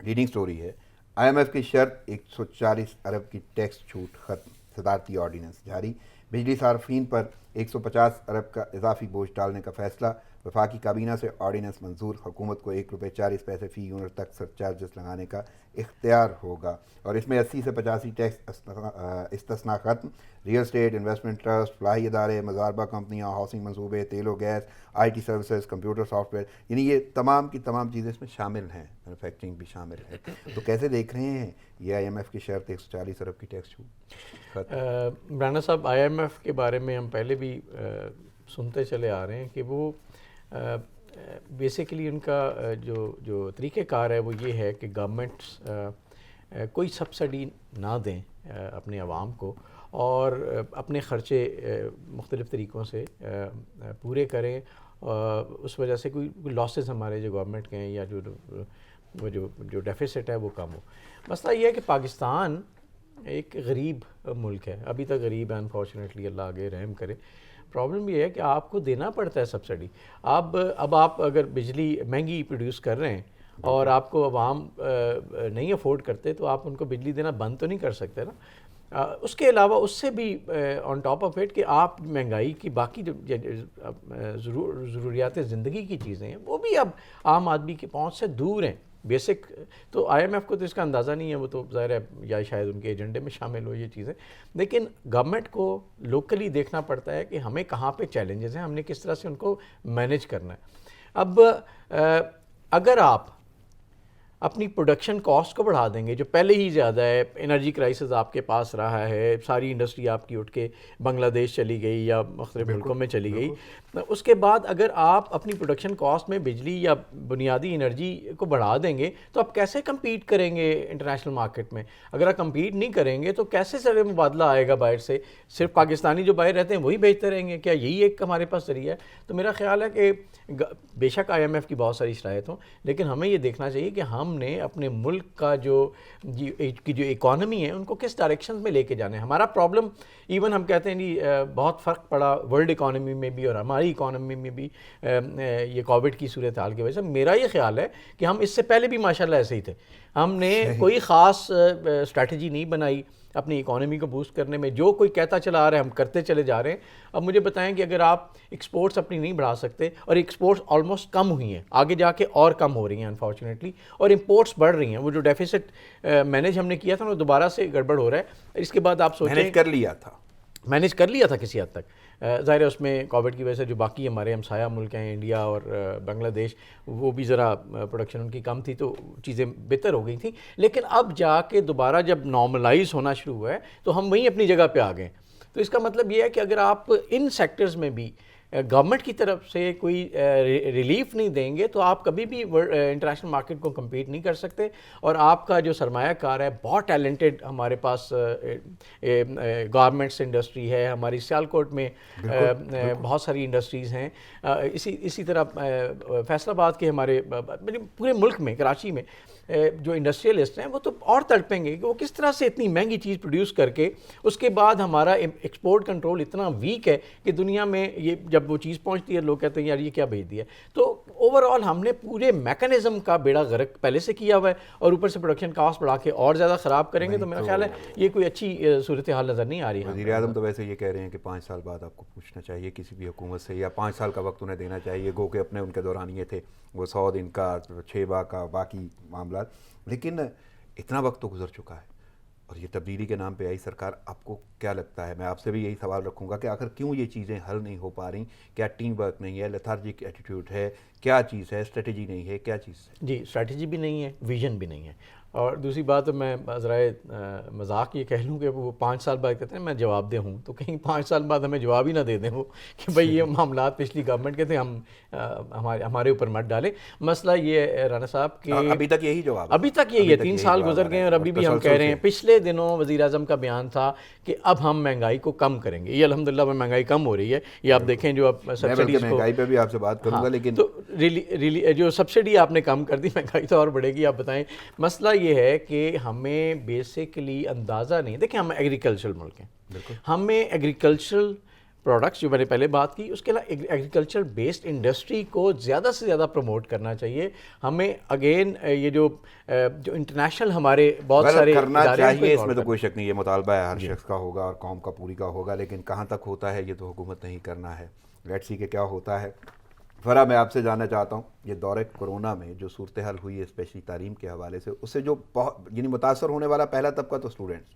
S1: لیڈنگ سٹوری ہے. IMF کی شرط 140 ارب کی ٹیکس چھوٹ ختم, صدارتی آرڈیننس جاری. بجلی صارفین پر 150 ارب کا اضافی بوجھ ڈالنے کا فیصلہ, وفاقی کابینہ سے آرڈیننس منظور. حکومت کو 1.40 روپے فی یونٹ تک سرچارجز لگانے کا اختیار ہوگا, اور اس میں 80 سے 85 ٹیکس استثنا ختم. ریئل اسٹیٹ, انویسٹمنٹ ٹرسٹ, فلاحی ادارے, مزاربہ کمپنیاں, ہاؤسنگ منصوبے, تیل و گیس, IT services, computer software, یعنی یہ تمام کی تمام چیزیں اس میں شامل ہیں, مینوفیکچرنگ بھی شامل ہے. تو کیسے دیکھ رہے ہیں یہ IMF کی شرط 140 ارب کی ٹیکس چھوٹ؟
S2: رانا صاحب, IMF کے بارے میں ہم پہلے بھی سنتے چلے آ رہے ہیں کہ وہ بیسیکلی ان کا جو طریقہ کار ہے وہ یہ ہے کہ گورنمنٹس کوئی سبسڈی نہ دیں اپنے عوام کو, اور اپنے خرچے مختلف طریقوں سے پورے کریں. اس وجہ سے کوئی لاسز ہمارے جو گورنمنٹ کے ہیں یا جو ڈیفیسٹ ہے وہ کم ہو. مسئلہ یہ ہے کہ پاکستان ایک غریب ملک ہے, ابھی تک غریب ہے انفارچونیٹلی, اللہ آگے رحم کرے. پرابلم یہ ہے کہ آپ کو دینا پڑتا ہے سبسڈی. اب آپ اگر بجلی مہنگی پروڈیوس کر رہے ہیں اور آپ کو عوام نہیں افورڈ کرتے تو آپ ان کو بجلی دینا بند تو نہیں کر سکتے نا. اس کے علاوہ اس سے بھی آن ٹاپ آف اٹ کہ آپ مہنگائی کی باقی جو ضروریات زندگی کی چیزیں ہیں وہ بھی اب عام آدمی کی پہنچ سے دور ہیں. بیسک تو IMF کو تو اس کا اندازہ نہیں ہے, وہ تو ظاہر ہے یا شاید ان کے ایجنڈے میں شامل ہو یہ چیزیں, لیکن گورنمنٹ کو لوکلی دیکھنا پڑتا ہے کہ ہمیں کہاں پہ چیلنجز ہیں, ہم نے کس طرح سے ان کو مینیج کرنا ہے. اب اگر آپ اپنی پروڈکشن کاسٹ کو بڑھا دیں گے جو پہلے ہی زیادہ ہے، انرجی کرائسس آپ کے پاس رہا ہے، ساری انڈسٹری آپ کی اٹھ کے بنگلہ دیش چلی گئی یا مختلف ملکوں میں چلی گئی، اس کے بعد اگر آپ اپنی پروڈکشن کاسٹ میں بجلی یا بنیادی انرجی کو بڑھا دیں گے تو آپ کیسے کمپیٹ کریں گے انٹرنیشنل مارکیٹ میں؟ اگر آپ کمپیٹ نہیں کریں گے تو کیسے سارے مبادلہ آئے گا باہر سے؟ صرف پاکستانی جو باہر رہتے ہیں وہی بیچتے رہیں گے؟ کیا یہی ایک ہمارے پاس ذریعہ ہے؟ تو میرا خیال ہے کہ بے شک آئی ایم ایف کی بہت ساری شرائط ہوں، لیکن ہمیں یہ دیکھنا چاہیے کہ ہم نے اپنے ملک کا جو اکانومی ہے ان کو کس ڈائریکشن میں لے کے جانا ہے۔ ہمارا پرابلم ایون ہم کہتے ہیں جی بہت فرق پڑا ورلڈ اکانومی میں بھی اور ہماری اکانومی میں بھی یہ کووڈ کی صورتحال کی وجہ سے۔ میرا یہ خیال ہے کہ ہم اس سے پہلے بھی ماشاءاللہ ایسے ہی تھے، ہم نے کوئی خاص اسٹریٹجی نہیں بنائی اپنی اکانومی کو بوسٹ کرنے میں، جو کوئی کہتا چلا آ رہا ہے ہم کرتے چلے جا رہے ہیں۔ اب مجھے بتائیں کہ اگر آپ ایکسپورٹس اپنی نہیں بڑھا سکتے، اور ایکسپورٹس آلموسٹ کم ہوئی ہیں، آگے جا کے اور کم ہو رہی ہیں انفارچونیٹلی، اور امپورٹس بڑھ رہی ہیں، وہ جو ڈیفیسٹ مینیج ہم نے کیا تھا وہ دوبارہ سے گڑبڑ ہو رہا ہے۔ اس کے بعد آپ سوچیں مینیج کر لیا تھا کسی حد تک، ظاہر ہے اس میں کووڈ کی وجہ سے جو باقی ہمارے ہمسایہ ملک ہیں انڈیا اور بنگلہ دیش، وہ بھی ذرا پروڈکشن ان کی کم تھی تو چیزیں بہتر ہو گئی تھیں، لیکن اب جا کے دوبارہ جب نارملائز ہونا شروع ہوا ہے تو ہم وہیں اپنی جگہ پہ آ گئے۔ تو اس کا مطلب یہ ہے کہ اگر آپ ان سیکٹرز میں بھی گورنمنٹ کی طرف سے کوئی ریلیف نہیں دیں گے تو آپ کبھی بھی انٹرنیشنل مارکیٹ کو کمپیٹ نہیں کر سکتے، اور آپ کا جو سرمایہ کار ہے بہت ٹیلنٹڈ ہمارے پاس گارمنٹس انڈسٹری ہے، ہماری سیالکوٹ میں بہت ساری انڈسٹریز ہیں، اسی طرح فیصل آباد کے ہمارے پورے ملک میں کراچی میں جو انڈسٹریلسٹ ہیں وہ تو اور تڑپیں گے کہ وہ کس طرح سے اتنی مہنگی چیز پروڈیوس کر کے اس کے بعد ہمارا ایکسپورٹ کنٹرول اتنا ویک ہے کہ دنیا میں یہ جب وہ چیز پہنچتی ہے لوگ کہتے ہیں یار یہ کیا بھیج دیا۔ تو اوور آل ہم نے پورے میکانزم کا بیڑا غرق پہلے سے کیا ہوا ہے، اور اوپر سے پروڈکشن کاسٹ بڑھا کے اور زیادہ خراب کریں گے، تو میرا خیال ہے یہ کوئی اچھی صورتحال نظر نہیں آ رہی ہے۔
S1: وزیر اعظم تو ویسے یہ کہہ رہے ہیں کہ 5 سال بعد آپ کو پوچھنا چاہیے کسی بھی حکومت سے، یا 5 سال کا وقت انہیں دینا چاہیے، گو کہ اپنے ان کے دوران یہ تھے وہ 100 دن کا 6 ماہ کا باقی معاملات، لیکن اتنا وقت تو گزر چکا ہے اور یہ تبدیلی کے نام پہ آئی سرکار۔ آپ کو کیا لگتا ہے، میں آپ سے بھی یہی سوال رکھوں گا کہ آخر کیوں یہ چیزیں حل نہیں ہو پا رہی؟ کیا ٹیم ورک نہیں ہے، لیتھارجک ایٹیٹیوڈ ہے، کیا چیز ہے، اسٹریٹجی نہیں ہے، کیا چیز ہے؟
S2: جی اسٹریٹجی بھی نہیں ہے، ویژن بھی نہیں ہے، اور دوسری بات میں ذرائع مذاق یہ کہہ لوں کہ وہ 5 سال بعد کہتے ہیں میں جواب دہ ہوں، تو کہیں 5 سال بعد ہمیں جواب ہی نہ دے دیں وہ کہ بھئی یہ معاملات پچھلی گورنمنٹ کے تھے، ہم ہمارے اوپر مت ڈالیں۔ مسئلہ یہ ہے رانا صاحب کہ
S1: ابھی تک یہی جواب
S2: ابھی تک یہی ہے، 3 سال گزر گئے اور ابھی بھی ہم کہہ رہے ہیں۔ پچھلے دنوں وزیر اعظم کا بیان تھا کہ اب ہم مہنگائی کو کم کریں گے، یہ الحمدللہ مہنگائی کم ہو رہی ہے، یہ آپ دیکھیں جو اب سبسڈیز کو،
S1: مہنگائی پہ بھی آپ سے بات کروں گا، لیکن
S2: تو جو سبسڈی آپ نے کم کر دی مہنگائی تو اور بڑھے گی۔ آپ بتائیں، مسئلہ یہ ہے کہ ہمیں بیسیکلی اندازہ نہیں، دیکھیں ہم ایگریکلچرل ملک ہیں، ہمیں ایگریکلچرل پروڈکٹس جو میں نے پہلے بات کی، اس کے علاوہ ایگریکلچر بیسڈ انڈسٹری کو زیادہ سے زیادہ پروموٹ کرنا چاہیے ہمیں۔ اگین یہ جو انٹرنیشنل ہمارے بہت سارے
S1: کرنا چاہیے، اس میں تو کوئی شک نہیں، یہ مطالبہ ہے ہر شخص کا ہوگا اور قوم کا پوری کا ہوگا، لیکن کہاں تک ہوتا ہے یہ تو حکومت نہیں کرنا ہے۔ لیٹس سی کہ کیا ہوتا ہے۔ فرا میں آپ سے جاننا چاہتا ہوں، یہ دور کورونا میں جو صورتحال ہوئی ہے اسپیشلی تعلیم کے حوالے سے، اس سے جو بہت یعنی متاثر ہونے والا پہلا طبقہ تو اسٹوڈنٹس،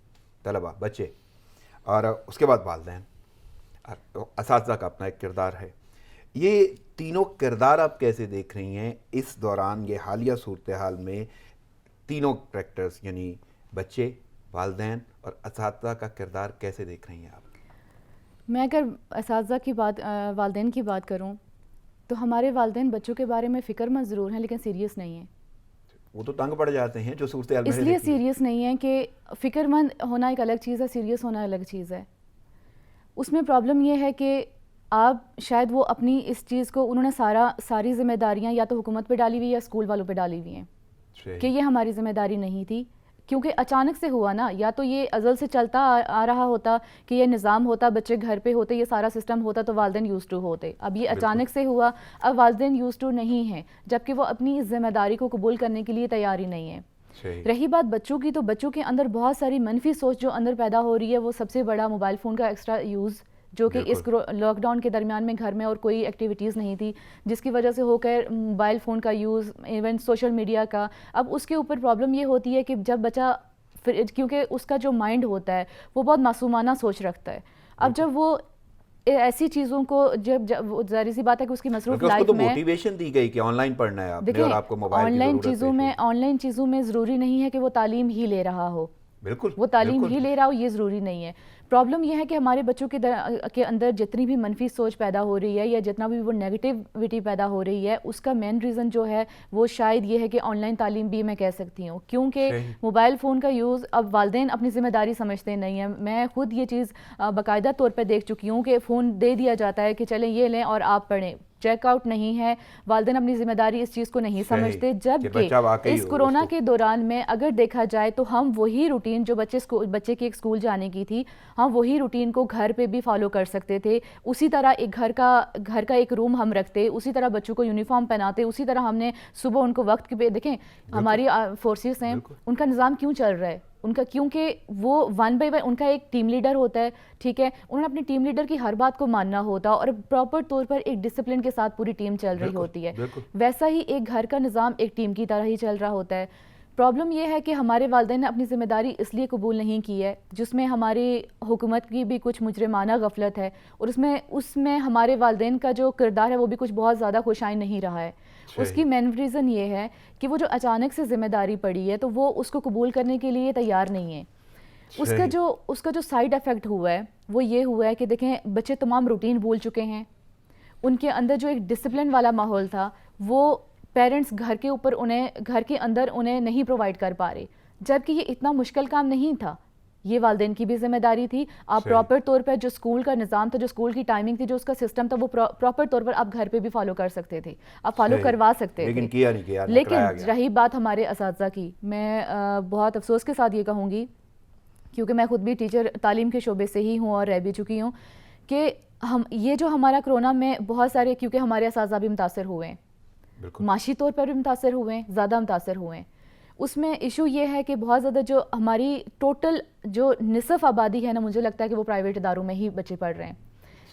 S1: طلباء، بچے، اور اس کے بعد والدین، اساتذہ کا اپنا ایک کردار ہے۔ یہ تینوں کردار آپ کیسے دیکھ رہی ہیں اس دوران، یہ حالیہ صورتحال میں تینوں کریکٹرز یعنی بچے، والدین اور اساتذہ کا کردار کیسے دیکھ رہی ہیں آپ؟
S3: میں اگر اساتذہ کی بات، والدین کی بات کروں تو ہمارے والدین بچوں کے بارے میں فکر مند ضرور ہیں لیکن سیریس نہیں ہیں۔
S1: وہ تو تنگ پڑ جاتے ہیں جو صورتحال میں،
S3: اس لیے سیریس نہیں ہے کہ فکر مند ہونا ایک الگ چیز ہے، سیریس ہونا الگ چیز ہے۔ اس میں پرابلم یہ ہے کہ آپ شاید وہ اپنی اس چیز کو انہوں نے ساری ذمہ داریاں یا تو حکومت پہ ڈالی ہوئی یا اسکول والوں پہ ڈالی ہوئی ہیں کہ یہ ہماری ذمہ داری نہیں تھی، کیونکہ اچانک سے ہوا نا، یا تو یہ ازل سے چلتا آ رہا ہوتا کہ یہ نظام ہوتا، بچے گھر پہ ہوتے، یہ سارا سسٹم ہوتا تو والدین یوز ٹو ہوتے۔ اب یہ اچانک سے ہوا، اب والدین یوز ٹو نہیں ہیں، جبکہ وہ اپنی ذمہ داری کو قبول کرنے کے لیے تیار ہی نہیں ہے۔ رہی بات بچوں کی، تو بچوں کے اندر بہت ساری منفی سوچ جو اندر پیدا ہو رہی ہے، وہ سب سے بڑا موبائل فون کا ایکسٹرا یوز، جو کہ اس لاک ڈاؤن کے درمیان میں گھر میں اور کوئی ایکٹیویٹیز نہیں تھی، جس کی وجہ سے ہو کر موبائل فون کا یوز، ایون سوشل میڈیا کا۔ اب اس کے اوپر پرابلم یہ ہوتی ہے کہ جب بچہ، کیونکہ اس کا جو مائنڈ ہوتا ہے وہ بہت معصومانہ سوچ رکھتا ہے، اب جب وہ ایسی چیزوں کو جب ظاہر سی بات ہے کہ اس کی مصروف
S1: لائف
S3: لائف میں
S1: موٹیویشن دی گئی کہ آن لائن پڑھنا ہے آپ نے اور آپ کو موبائل
S3: آن لائن چیزوں میں ضروری نہیں ہے کہ وہ تعلیم ہی لے رہا ہو,
S1: بالکل
S3: وہ تعلیم ہی لے رہا ہو, یہ ضروری نہیں ہے. پرابلم یہ ہے کہ ہمارے بچوں کے اندر جتنی بھی منفی سوچ پیدا ہو رہی ہے یا جتنا بھی وہ نیگیٹیوٹی پیدا ہو رہی ہے, اس کا مین ریزن جو ہے وہ شاید یہ ہے کہ آن لائن تعلیم بھی میں کہہ سکتی ہوں, کیونکہ موبائل فون کا یوز اب والدین اپنی ذمہ داری سمجھتے نہیں ہیں. میں خود یہ چیز باقاعدہ طور پہ دیکھ چکی ہوں کہ فون دے دیا جاتا ہے کہ چلیں یہ لیں اور آپ پڑھیں, چیک آؤٹ نہیں ہے, والدین اپنی ذمہ داری اس چیز کو نہیں سمجھتے. جبکہ اس کورونا کے دوران میں اگر دیکھا جائے تو ہم وہی روٹین جو بچے کی ایک اسکول جانے کی تھی, ہم وہی روٹین کو گھر پہ بھی فالو کر سکتے تھے. اسی طرح ایک گھر کا ایک روم ہم رکھتے, اسی طرح بچوں کو یونیفارم پہناتے, اسی طرح ہم نے صبح ان کو وقت پہ, دیکھیں ہماری فورسز ہیں ان کا نظام کیوں چل رہا ہے ان کا, کیونکہ وہ 1 by 1 ان کا ایک ٹیم لیڈر ہوتا ہے, ٹھیک ہے, انہوں نے اپنی ٹیم لیڈر کی ہر بات کو ماننا ہوتا اور پراپر طور پر ایک ڈسپلن کے ساتھ پوری ٹیم چل رہی ہوتی ہے. ویسا ہی ایک گھر کا نظام ایک ٹیم کی طرح ہی چل رہا ہوتا ہے. پرابلم یہ ہے کہ ہمارے والدین نے اپنی ذمہ داری اس لیے قبول نہیں کی ہے, جس میں ہماری حکومت کی بھی کچھ مجرمانہ غفلت ہے, اور اس میں ہمارے والدین کا جو کردار ہے وہ بھی کچھ بہت زیادہ خوشائن نہیں رہا ہے. اس کی مین ریزن یہ ہے کہ وہ جو اچانک سے ذمہ داری پڑی ہے تو وہ اس کو قبول کرنے کے لیے تیار نہیں ہے. اس کا جو سائیڈ افیکٹ ہوا ہے وہ یہ ہوا ہے کہ دیکھیں بچے تمام روٹین بھول چکے ہیں, ان کے اندر جو ایک ڈسپلن والا ماحول تھا وہ پیرنٹس گھر کے اندر انہیں نہیں پرووائڈ کر پا رہے, جبکہ یہ اتنا مشکل کام نہیں تھا, یہ والدین کی بھی ذمہ داری تھی. آپ پراپر طور پر جو اسکول کا نظام تھا, جو اسکول کی ٹائمنگ تھی, جو اس کا سسٹم تھا, وہ پراپر طور پر آپ گھر پہ بھی فالو کر سکتے تھے, آپ فالو کروا سکتے تھے. لیکن رہی بات ہمارے اساتذہ کی, میں بہت افسوس کے ساتھ یہ کہوں گی, کیونکہ میں خود بھی ٹیچر تعلیم کے شعبے سے ہی ہوں اور رہ بھی چکی ہوں, کہ یہ جو ہمارا کرونا میں بہت سارے, کیونکہ ہمارے اساتذہ بھی متاثر ہوئے ہیں, معاشی طور پر بھی متاثر ہوئے ہیں, زیادہ متاثر ہوئے ہیں. اس میں ایشو یہ ہے کہ بہت زیادہ جو ہماری ٹوٹل جو نصف آبادی ہے نا, مجھے لگتا ہے کہ وہ پرائیویٹ اداروں میں ہی بچے پڑھ رہے ہیں,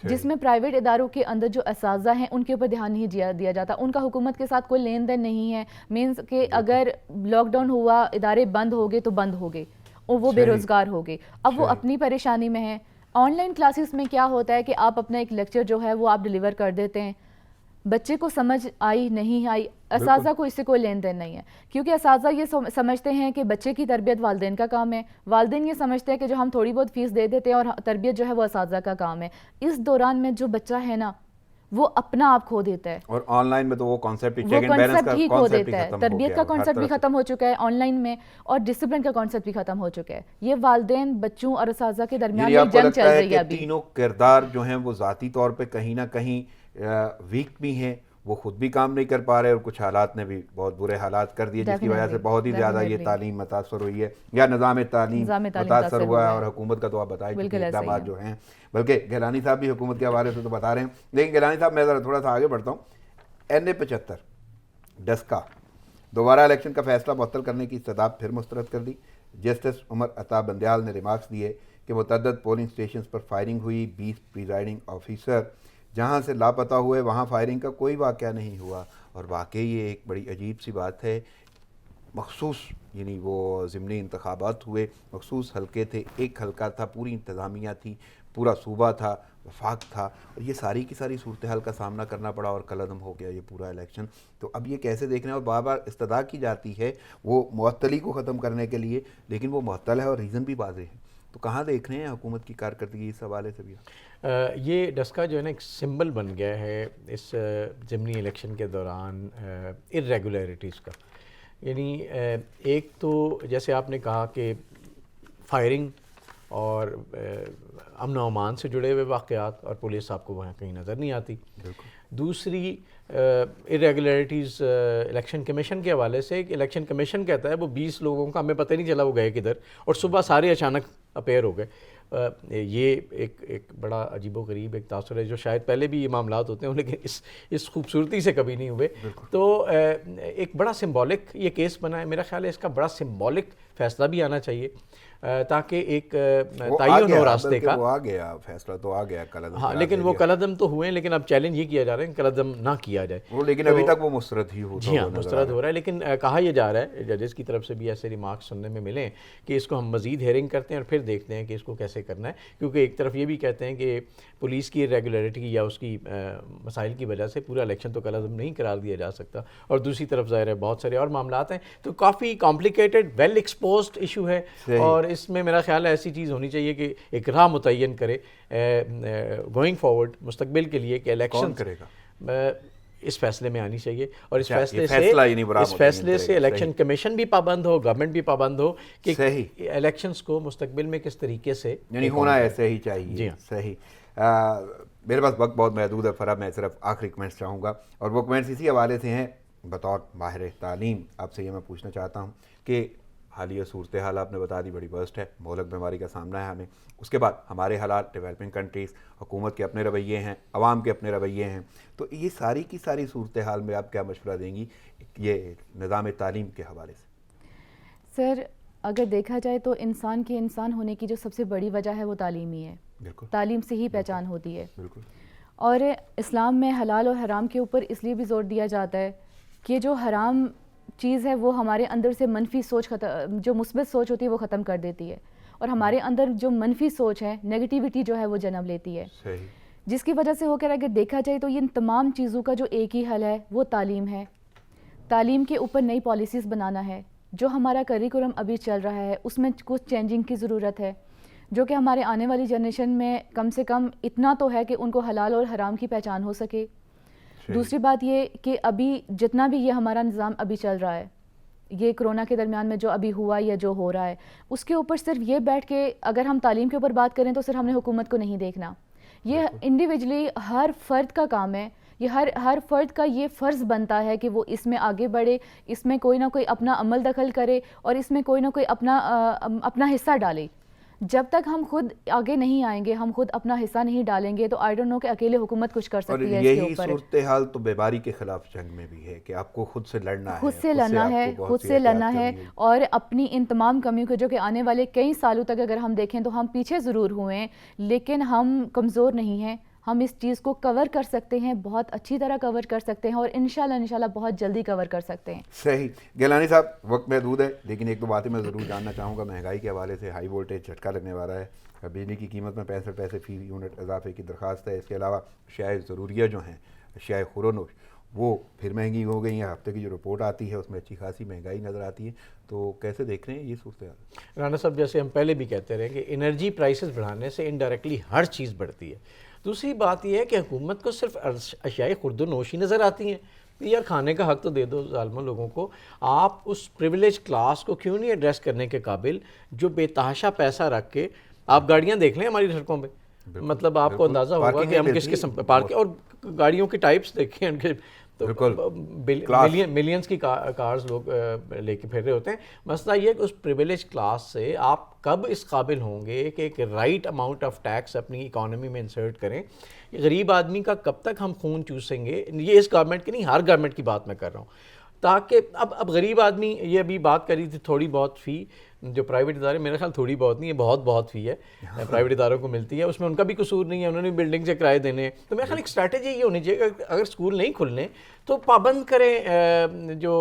S3: جس میں پرائیویٹ اداروں کے اندر جو اساتذہ ہیں ان کے اوپر دھیان نہیں دیا جاتا. ان کا حکومت کے ساتھ کوئی لین دین نہیں ہے. مینز کہ اگر لاک ڈاؤن ہوا, ادارے بند ہو گئے تو بند ہو گئے, اور وہ بے روزگار ہو گئے. اب وہ اپنی پریشانی میں ہیں. آن لائن کلاسز میں کیا ہوتا ہے کہ آپ اپنا ایک لیکچر جو ہے وہ آپ ڈیلیور کر دیتے ہیں, بچے کو سمجھ آئی نہیں آئی, اساتذہ کو اس سے کوئی لین دین نہیں ہے, کیونکہ اساتذہ یہ سمجھتے ہیں کہ بچے کی تربیت والدین کا کام ہے, والدین یہ سمجھتے ہیں کہ جو ہم تھوڑی بہت فیس دے دیتے ہیں اور تربیت جو ہے وہ اساتذہ کا کام ہے. اس دوران میں جو بچہ ہے نا وہ اپنا آپ کھو دیتا ہے,
S1: اور آن لائن میں تو وہ کانسیپٹ
S3: ہی کھو دیتا ہے. تربیت کا کانسیپٹ بھی ختم ہو چکا ہے آن لائن میں, اور ڈسپلن کا کانسیپٹ بھی ختم ہو چکا ہے. یہ والدین, بچوں اور اساتذہ کے درمیان ایک جنگ چل رہی ہے ابھی.
S1: تینوں کردار جو ہیں وہ ذاتی طور پہ کہیں نہ کہیں ویک بھی ہیں, وہ خود بھی کام نہیں کر پا رہے, اور کچھ حالات نے بھی بہت برے حالات کر دیے, جس کی وجہ سے بہت ہی زیادہ یہ تعلیم متاثر ہوئی ہے, یا نظام تعلیم متاثر ہوا ہے. اور حکومت کا تو آپ بتائیں کہ اقدامات جو ہیں, بلکہ گیلانی صاحب بھی حکومت کے حوالے سے تو بتا رہے ہیں. لیکن گیلانی صاحب میں ذرا تھوڑا سا آگے بڑھتا ہوں. NA-75 ڈسکا دوبارہ الیکشن کا فیصلہ معطل کرنے کی استدعا پھر مسترد کر دی. جسٹس عمر عطا بندیال نے ریمارکس دیے کہ متعدد پولنگ اسٹیشنز پر فائرنگ ہوئی, 20 پریزائڈنگ آفیسر جہاں سے لاپتہ ہوئے وہاں فائرنگ کا کوئی واقعہ نہیں ہوا. اور واقعی یہ ایک بڑی عجیب سی بات ہے. مخصوص یعنی وہ ضمنی انتخابات ہوئے, مخصوص حلقے تھے, ایک حلقہ تھا, پوری انتظامیہ تھی, پورا صوبہ تھا, وفاق تھا, اور یہ ساری کی ساری صورتحال کا سامنا کرنا پڑا اور کالعدم ہو گیا یہ پورا الیکشن. تو اب یہ کیسے دیکھنا ہے؟ اور بار بار استدعا کی جاتی ہے وہ معطلی کو ختم کرنے کے لیے, لیکن وہ معطل ہے اور ریزن بھی واضح ہے. تو کہاں دیکھ رہے ہیں حکومت کی کارکردگی اس حوالے سے بھی؟
S2: یہ ڈسکا جو ہے نا ایک سمبل بن گیا ہے اس ضمنی الیکشن کے دوران ارریگولیرٹیز کا. یعنی ایک تو جیسے آپ نے کہا کہ فائرنگ اور امن و امان سے جڑے ہوئے واقعات, اور پولیس آپ کو وہاں کہیں نظر نہیں آتی. دوسری ارریگولیرٹیز الیکشن کمیشن کے حوالے سے, کہ الیکشن کمیشن کہتا ہے وہ 20 لوگوں کا ہمیں پتہ نہیں چلا وہ گئے کدھر, اور صبح سارے اچانک اپیئر ہو گئے. یہ ایک بڑا عجیب و غریب ایک تاثر ہے, جو شاید پہلے بھی یہ معاملات ہوتے ہیں لیکن اس خوبصورتی سے کبھی نہیں ہوئے. تو ایک بڑا سمبولک یہ کیس بنا ہے. میرا خیال ہے اس کا بڑا سمبولک فیصلہ بھی آنا چاہیے تاکہ ایک
S1: وہ آ
S2: تعین
S1: گیا،
S2: ہو راستے
S1: بلکہ
S2: کا.
S1: وہ آ گیا، فیصلہ تو آ گیا کل عدم.
S2: ہاں لیکن وہ کل عدم تو ہوئے ہیں، لیکن اب چیلنج یہ کیا جا رہا ہے کہ کل عدم نہ کیا جائے.
S1: وہ لیکن ابھی تک وہ مسترد ہی ہوتا
S2: جی ہاں
S1: ہوا نظر آ
S2: مسترد
S1: رہا
S2: ہو رہا ہے، لیکن کہا یہ جا رہا ہے ججز کی طرف سے بھی ایسے ریمارکس سننے میں ملے ہیں کہ اس کو ہم مزید ہیئرنگ کرتے ہیں اور پھر دیکھتے ہیں کہ اس کو کیسے کرنا ہے. کیونکہ ایک طرف یہ بھی کہتے ہیں کہ پولیس کی ریگولیرٹی یا اس کی مسائل کی وجہ سے پورا الیکشن تو کل عدم نہیں قرار دیا جا سکتا، اور دوسری طرف ظاہر ہے بہت سارے اور معاملات ہیں. تو کافی کمپلیکیٹڈ ویل ایکسپوزڈ ایشو ہے، اور اس میں میرا خیال ہے ایسی چیز ہونی چاہیے کہ ایک راہ متعین کرے گوئنگ فارورڈ مستقبل کے لیے کہ الیکشن
S1: کون کرے گا
S2: اس فیصلے میں آنی چاہیے. اور اس فیصلے سے الیکشن کمیشن بھی پابند ہو، گورنمنٹ بھی پابند ہو کہ الیکشنز کو مستقبل میں کس طریقے سے
S1: یعنی ہونا ایسے ہی چاہیے. جی صحیح. میرے پاس وقت بہت محدود ہے فرح، میں صرف آخری کمنٹس چاہوں گا، اور وہ کمنٹس اسی حوالے سے ہیں. بطور ماہر تعلیم آپ سے یہ میں پوچھنا چاہتا ہوں کہ حالیہ صورتحال آپ نے بتا دی بڑی ورسٹ ہے، مہلک بیماری کا سامنا ہے ہمیں. اس کے بعد ہمارے حالات، ڈیولپنگ کنٹریز، حکومت کے اپنے رویے ہیں، عوام کے اپنے رویے ہیں. تو یہ ساری کی ساری صورتحال میں آپ کیا مشورہ دیں گی یہ نظام تعلیم کے حوالے سے؟
S3: سر اگر دیکھا جائے تو انسان کے انسان ہونے کی جو سب سے بڑی وجہ ہے وہ تعلیم ہی ہے. بالکل، تعلیم سے ہی پہچان ہوتی ہے. بالکل. اور اسلام میں حلال اور حرام کے اوپر اس لیے بھی زور دیا جاتا ہے کہ جو حرام چیز ہے وہ ہمارے اندر سے منفی سوچ جو مثبت سوچ ہوتی ہے وہ ختم کر دیتی ہے، اور ہمارے اندر جو منفی سوچ ہے، نیگیٹیوٹی جو ہے وہ جنم لیتی ہے. صحیح. جس کی وجہ سے ہو کر اگر دیکھا جائے تو ان تمام چیزوں کا جو ایک ہی حل ہے وہ تعلیم ہے. تعلیم کے اوپر نئی پالیسیز بنانا ہے. جو ہمارا کریکولم ابھی چل رہا ہے اس میں کچھ چینجنگ کی ضرورت ہے، جو کہ ہمارے آنے والی جنریشن میں کم سے کم اتنا تو ہے کہ ان کو حلال اور حرام کی پہچان ہو سکے. دوسری بات یہ کہ ابھی جتنا بھی یہ ہمارا نظام ابھی چل رہا ہے، یہ کرونا کے درمیان میں جو ابھی ہوا یا جو ہو رہا ہے، اس کے اوپر صرف یہ بیٹھ کے اگر ہم تعلیم کے اوپر بات کریں تو صرف ہم نے حکومت کو نہیں دیکھنا. یہ انڈیویجلی ہر فرد کا کام ہے. یہ ہر فرد کا یہ فرض بنتا ہے کہ وہ اس میں آگے بڑھے، اس میں کوئی نہ کوئی اپنا عمل دخل کرے، اور اس میں کوئی نہ کوئی اپنا حصہ ڈالے. جب تک ہم خود آگے نہیں آئیں گے، ہم خود اپنا حصہ نہیں ڈالیں گے، تو آئی ڈونٹ نو کہ اکیلے حکومت کچھ کر سکتی ہے.
S1: یہی صورتحال تو بیماری کے خلاف جنگ میں بھی ہے کہ آپ کو خود سے لڑنا ہے،
S3: اور اپنی ان تمام کمیوں کو جو کہ آنے والے کئی سالوں تک اگر ہم دیکھیں تو ہم پیچھے ضرور ہوئے ہیں لیکن ہم کمزور نہیں ہیں. ہم اس چیز کو کور کر سکتے ہیں، بہت اچھی طرح کور کر سکتے ہیں، اور انشاءاللہ بہت جلدی کور کر سکتے ہیں.
S1: صحیح. گیلانی صاحب وقت محدود ہے لیکن ایک دو باتیں میں ضرور جاننا چاہوں گا. مہنگائی کے حوالے سے ہائی وولٹیج جھٹکا لگنے والا ہے. بجلی کی قیمت میں 65 پیسے فی یونٹ اضافے کی درخواست ہے. اس کے علاوہ اشیاء ضروریہ جو ہیں، اشیاء خورونوش، وہ پھر مہنگی ہو گئی ہیں. ہفتے کی جو رپورٹ آتی ہے اس میں اچھی خاصی مہنگائی نظر آتی ہے. تو کیسے دیکھ رہے ہیں یہ صورتحال؟
S2: رانا صاحب جیسے ہم پہلے بھی کہتے رہے کہ انرجی پرائسز بڑھانے سے انڈائریکٹلی ہر چیز بڑھتی ہے. دوسری بات یہ ہے کہ حکومت کو صرف اشیاء خورد و نوش ہی نظر آتی ہیں. یار کھانے کا حق تو دے دو ظالموں لوگوں کو. آپ اس پریویلیج کلاس کو کیوں نہیں ایڈریس کرنے کے قابل جو بے تحاشا پیسہ رکھ کے آپ گاڑیاں دیکھ لیں ہماری سڑکوں پہ، مطلب آپ کو اندازہ ہوگا کہ ہم کس قسم پارکنگ اور گاڑیوں کی ٹائپس دیکھیں ان کے، تو ملینز کی کارز لوگ لے کے پھر رہے ہوتے ہیں. مسئلہ یہ ہے کہ اس پریویلیج کلاس سے آپ کب اس قابل ہوں گے کہ ایک رائٹ اماؤنٹ آف ٹیکس اپنی اکانومی میں انسرٹ کریں. غریب آدمی کا کب تک ہم خون چوسیں گے؟ یہ اس گورنمنٹ کی نہیں، ہر گورنمنٹ کی بات میں کر رہا ہوں. تاکہ اب غریب آدمی، یہ ابھی بات کری تھی تھوڑی بہت فی جو پرائیویٹ ادارے، میرے خیال تھوڑی بہت نہیں ہے، بہت فی ہے پرائیویٹ اداروں کو ملتی ہے. اس میں ان کا بھی قصور نہیں ہے، انہوں نے بلڈنگ سے کرائے دینے. تو میرے خیال ایک اسٹریٹجی یہ ہونی چاہیے کہ اگر اسکول نہیں کھلنے تو پابند کریں جو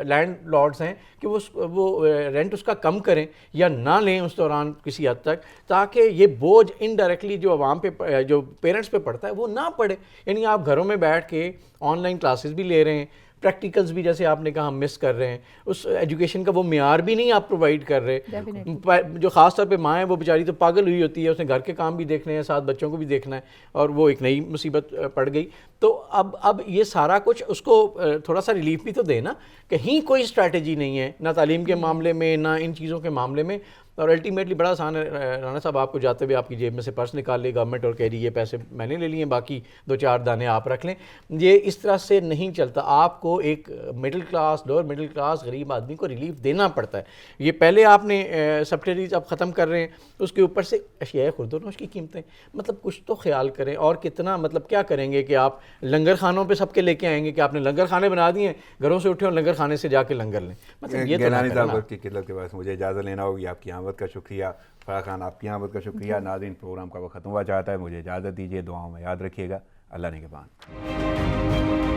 S2: لینڈ لارڈز ہیں کہ وہ رینٹ اس کا کم کریں یا نہ لیں اس دوران کسی حد تک، تاکہ یہ بوجھ انڈائریکٹلی جو عوام پہ، جو پیرنٹس پہ پڑتا ہے وہ نہ پڑے. یعنی آپ گھروں میں بیٹھ کے آن لائن کلاسز بھی لے رہے ہیں، پریکٹیکلز بھی جیسے آپ نے کہا ہم مس کر رہے ہیں، اس ایجوکیشن کا وہ معیار بھی نہیں آپ پرووائڈ کر رہے. جو خاص طور پہ ماں ہے وہ بیچاری تو پاگل ہوئی ہوتی ہے، اس نے گھر کے کام بھی دیکھنے ہیں، ساتھ بچوں کو بھی دیکھنا ہے، اور وہ ایک نئی مصیبت پڑ گئی. تو اب یہ سارا کچھ اس کو تھوڑا سا ریلیف بھی تو دے نا. کہیں کوئی اسٹریٹجی نہیں ہے، نہ تعلیم کے معاملے میں نہ ان چیزوں کے معاملے میں. اور الٹیمیٹلی بڑا آسان ہے رانا صاحب، آپ کو جاتے ہوئے آپ کی جیب میں سے پرس نکال لی گورنمنٹ اور کہہ رہی یہ پیسے میں نے لے لیے، باقی 2-4 دانے آپ رکھ لیں. یہ اس طرح سے نہیں چلتا. آپ کو ایک middle class, lower middle class غریب آدمی کو ریلیف دینا پڑتا ہے. یہ پہلے آپ نے سبسڈیز اب ختم کر رہے ہیں، اس کے اوپر سے اشیاء خرد و نوش کی قیمتیں، مطلب کچھ تو خیال کریں. اور کتنا مطلب کیا کریں گے کہ آپ لنگر خانوں پہ سب کے لے کے آئیں گے کہ آپ نے لنگر خانے بنا دیے ہیں، گھروں سے اٹھے اور لنگر خانے سے جا کے لنگر لیں. مطلب یہ تو نہ کریں نا.
S1: صاحب کی قلت کے بعد مجھے اجازت لینا ہوگی. آپ کی آمد کا شکریہ. فرح خان آپ کی آمد کا شکریہ. ناظرین پروگرام کا وقت ختم ہوا چاہتا ہے، مجھے اجازت دیجیے. دعاؤں میں یاد رکھیے گا. اللہ نگہبان.